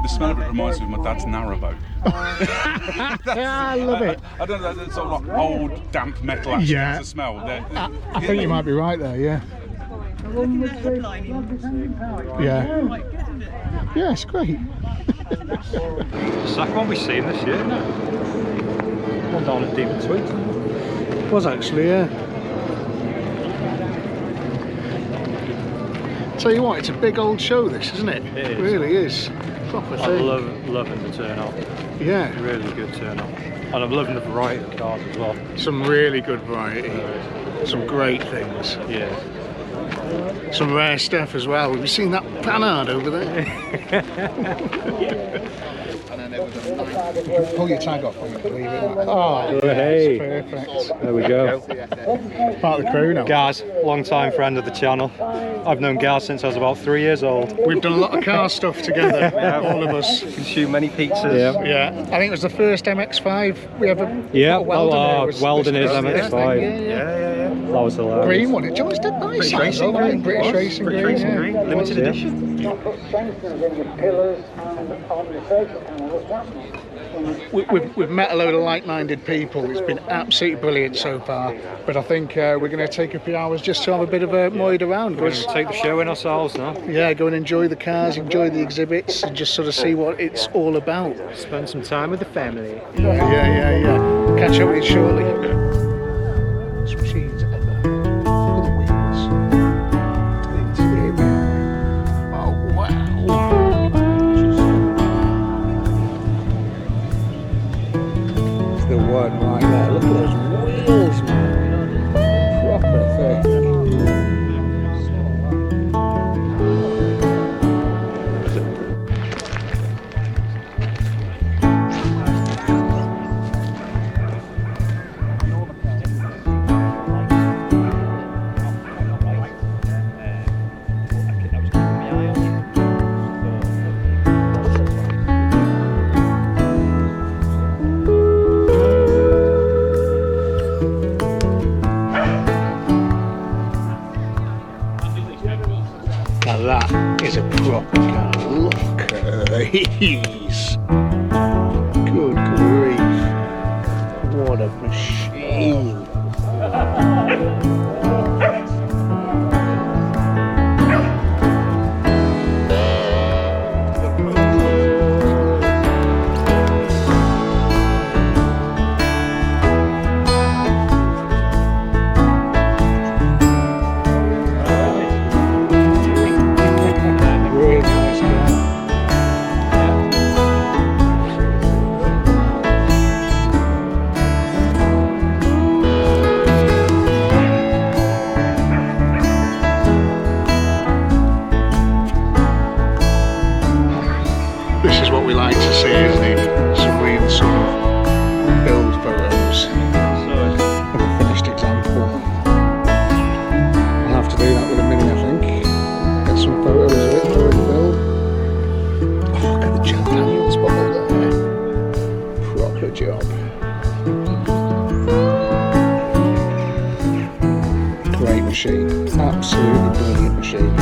The smell of it reminds me of my dad's narrowboat. I love it. I don't know, that sort of like old damp metal actually. Yeah. It's a smell. I think you might be right there, yeah. Yeah. Yeah, it's great. The second one we've seen this year, no? One down at Deep and Sweet. Was actually, yeah. Tell you what, it's a big old show, this, isn't it? It is. Really is. Proper I'm thing. loving the turnout. Yeah. Really good turnout. And I'm loving the variety of cars as well. Some really good variety. Some great things. Yeah. Some rare stuff as well. Have you seen that Panhard over there? Pull your tag off when you leave it. Oh, hey. Perfect. There we go. Part of the crew now. Gaz, long time friend of the channel. I've known Gaz since I was about 3 years old. We've done a lot of car stuff together, all of us. Consume many pizzas. Yeah, I think it was the first MX-5 we ever Yeah, Weldon his MX-5. Yeah. That was hilarious. Green one, it was dead nice. British Racing Green. British Racing Green. Limited edition. We've met a load of like-minded people. It's been absolutely brilliant so far. But I think we're going to take a few hours just to have a bit of a moid around. We're going to take the show in ourselves now. Yeah, go and enjoy the cars, enjoy the exhibits, and just sort of see what it's all about. Spend some time with the family. Yeah. Catch up with you shortly. This machine's ever. Look at the wheels. The interior. Oh wow. It's the one right there. Look at those wheels, man. Proper thing. Now that is a proper car. Look at these. Good grief. What a machine. Really nice car. This is what we like to see, isn't it? Some real sort of build photos of a finished example. I'll have to do that with a Mini, I think. Get some photos of it during the build. Oh, look at the Jack Daniels bottle there. Proper job. Great machine. Absolutely brilliant machine.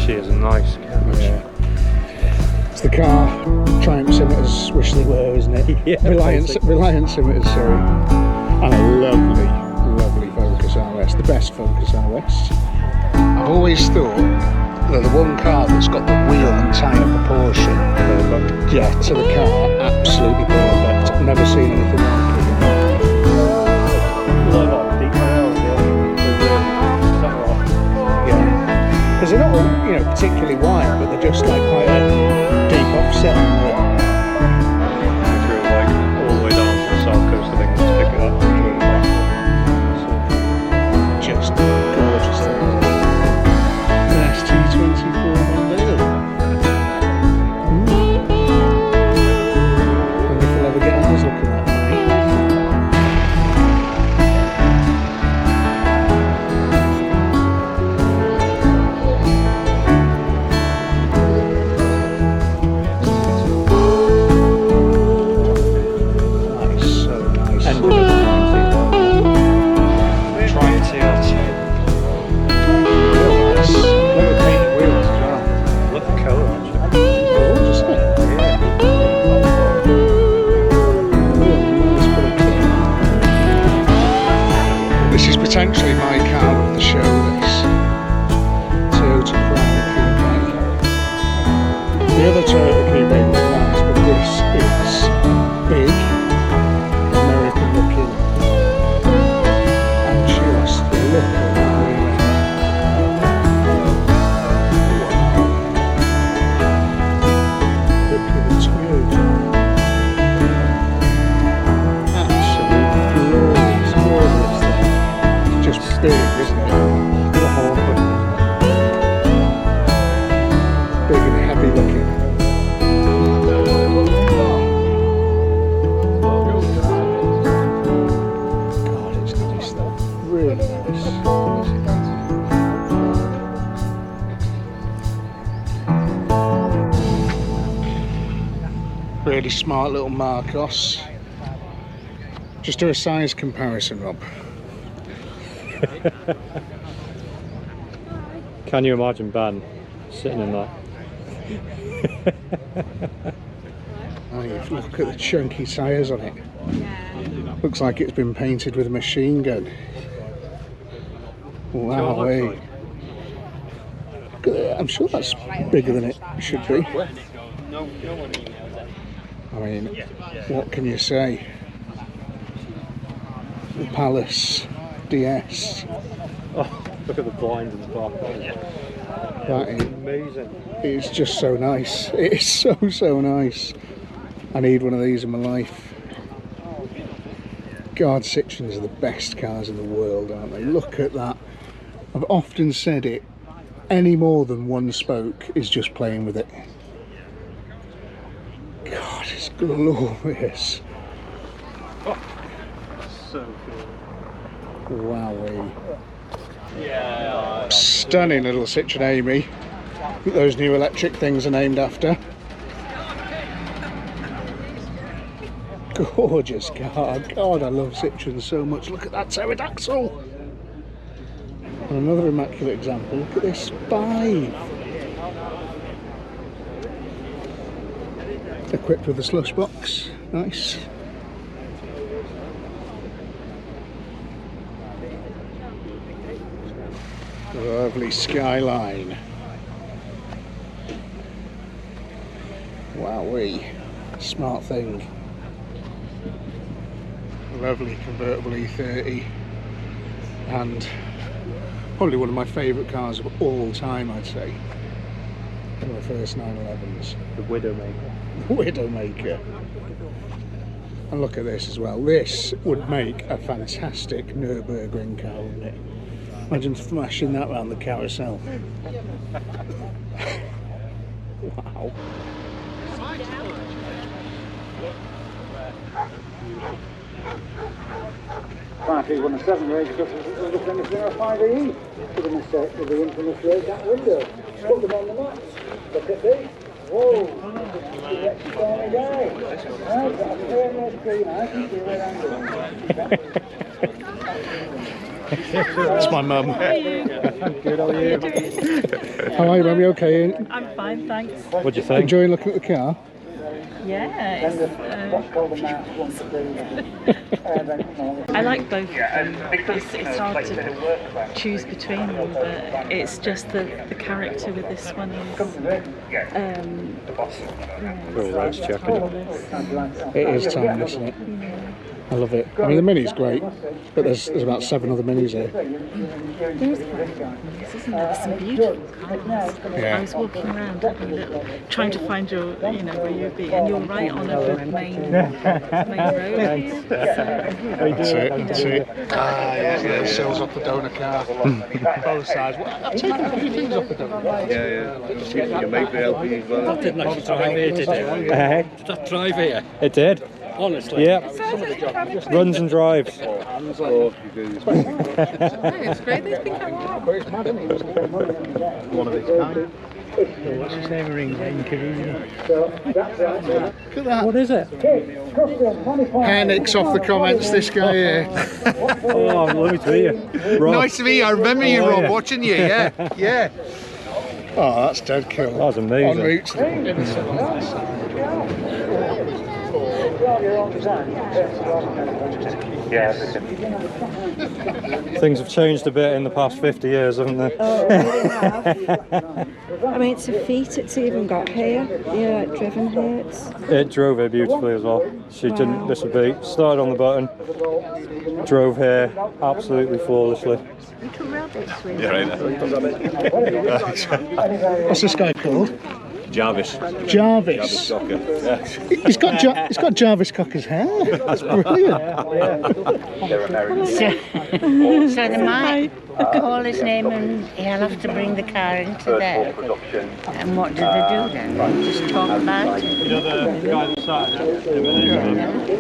She is a nice car. Yeah. It's the car Triumph Scimitars wish they were, isn't it? Yeah, Reliant Scimitars, sorry. And a lovely Focus RS, the best Focus RS. I've always thought that the one car that's got the wheel and tyre proportion to the car, absolutely perfect. I've never seen anything like it. Yeah. Because they're not all, particularly wide, but they're just like quite a deep offset. Through like all the way down to the south coast of England to pick it up. Just gorgeous thing. An ST24 Mondeo. Wonder if we'll ever get ours looking that way. really smart little Marcos. Just do a size comparison, Rob. Can you imagine Ben sitting in that? Oh, look at the chunky tyres on it. Looks like it's been painted with a machine gun. Wow, like? I'm sure that's bigger than it should be. I mean, what can you say? The Palace DS. Oh, look at the blind in the back. That is Amazing. It's just so nice. It is so nice. I need one of these in my life. God, Citroens are the best cars in the world, aren't they? Look at that. I've often said it. Any more than one spoke is just playing with it. God, it's glorious. So cool. Wowee. Stunning little Citroen Amy. Those new electric things are named after. Gorgeous car. God, I love Citroen so much. Look at that pterodactyl. And another immaculate example. Look at this 5. Equipped with a slush box. Nice. Lovely skyline. Wowee. Smart thing. Lovely convertible E30. And probably one of my favourite cars of all time, I'd say. One of the first 911s. The Widowmaker. Widowmaker. And look at this as well. This would make a fantastic Nürburgring car, wouldn't it? Imagine smashing that round the carousel. Wow. Party won a 7 race just as the finish there a 5E with the mistake with the infamous race out window. Put them on the map. Look at this. Whoa! That's a stormy day. Right, that's a very nice screen. I can see where I'm going. That's my mum. How are you? Good, how are you? How are you, mum? You okay? I'm fine, thanks. What do you think? Enjoying looking at the car? Yeah, I like both of them. It's hard to choose between them, but it's just the character with this one is Roads checking. It is timeless, isn't it? I love it. I mean, the Mini's great, but there's about 7 other Minis here. There's some beautiful cars. Yeah. I was walking around having a little, trying to find your, where you'd be, and you're right on a big main road. That's it. Ah, yeah, it sells off the donor car. Both sides. I've taken a few things off the donor car. You make the LP as well. That didn't actually drive here, did it? Did that drive here? It did. Honestly? Yeah. Runs and drives. It's great, they think I'm on. One of its kind. What's his name? Ring Karuna. Look at that. What is it? Hair nicks off the comments, this guy here. Oh, lovely to meet you. Rob. Nice to meet you. I remember you, Rob, watching you. Yeah, yeah. Oh, that's dead cool. That was amazing. En route to Things have changed a bit in the past 50 years, haven't they? Oh, it really have. I mean, it's a feat it's even got here. Yeah, like driven here. It drove here beautifully as well. She didn't miss a beat. Started on the button, drove here absolutely flawlessly. Yeah, right there. What's this guy called? Jarvis. Jarvis. Cocker. He's got Jarvis Cocker's hair. That's brilliant. So they might call his name and he'll have to bring the car into there. And what do they do then? Just talk about it? You know the guy that started it?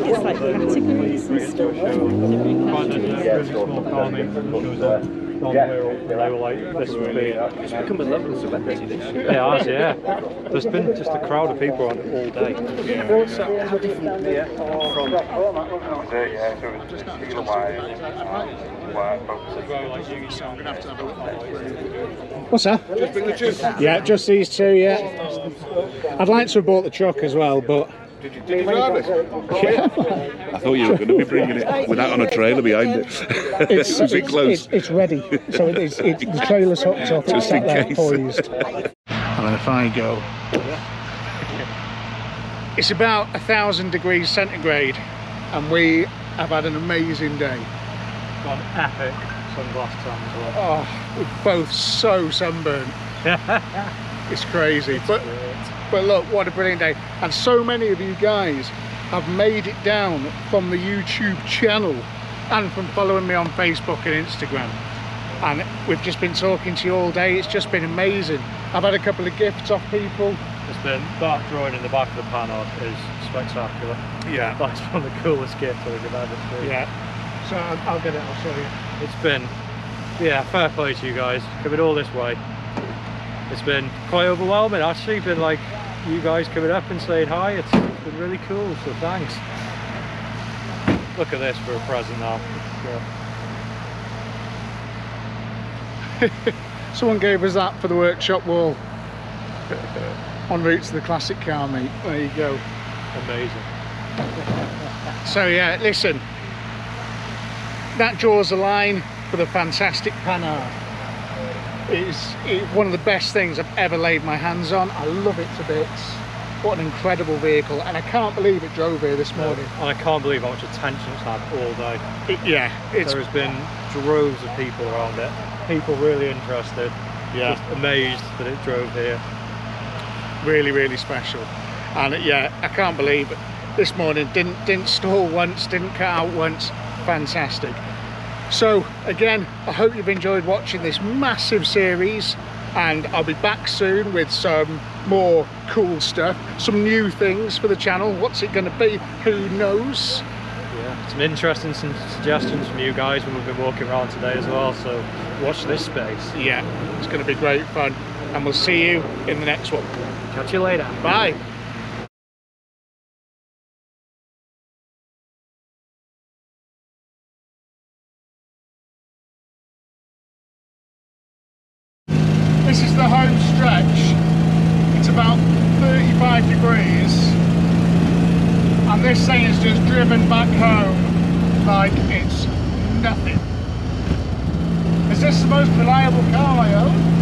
It's like categories and stuff. Quite a small car name goes on the way up, they were like, this would be... It's become a level of celebrity, this. It has, yeah. There's been just a crowd of people on it all day. So how different from... What's that? Yeah, just these two, yeah. I'd like to have bought the truck as well, but... Did you drive it? Yeah. I thought you were going to be bringing it with that on a trailer behind it. It's a bit close. It's ready. So the trailer's hooked up. Just in case. Poised. And if I go... It's about 1,000 degrees centigrade, and we have had an amazing day. Got an epic sunglass tan as well. Oh, we're both so sunburnt. It's crazy. But look, what a brilliant day. And so many of you guys have made it down from the YouTube channel and from following me on Facebook and Instagram. And we've just been talking to you all day. It's just been amazing. I've had a couple of gifts off people. It's been, that drawing in the back of the Panhard is spectacular. Yeah. That's one of the coolest gifts I could ever see. Yeah. So I'll get it, I'll show you. It's been, yeah, fair play to you guys, coming all this way. It's been quite overwhelming actually, been like you guys coming up and saying hi, it's been really cool, so thanks. Look at this for a present now. Someone gave us that for the workshop wall. En route to the classic car meet. There you go. Amazing. So yeah, listen, that draws a line for the fantastic Panhard. It's one of the best things I've ever laid my hands on. I love it to bits. What an incredible vehicle, and I can't believe it drove here this morning. And I can't believe how much attention it's had all day. There has been droves of people around it. People really interested. Yeah. Just amazed that it drove here. Really, really special. And yeah, I can't believe it. This morning didn't stall once, didn't cut out once. Fantastic. So again, I hope you've enjoyed watching this massive series, and I'll be back soon with some more cool stuff, some new things for the channel. What's it going to be? Who knows? Yeah, some interesting suggestions from you guys when we've been walking around today as well, so watch this space. Yeah, it's going to be great fun, and we'll see you in the next one. Catch you later. Bye. This is the home stretch. It's about 35 degrees, and this thing is just driven back home like it's nothing. Is this the most reliable car I own?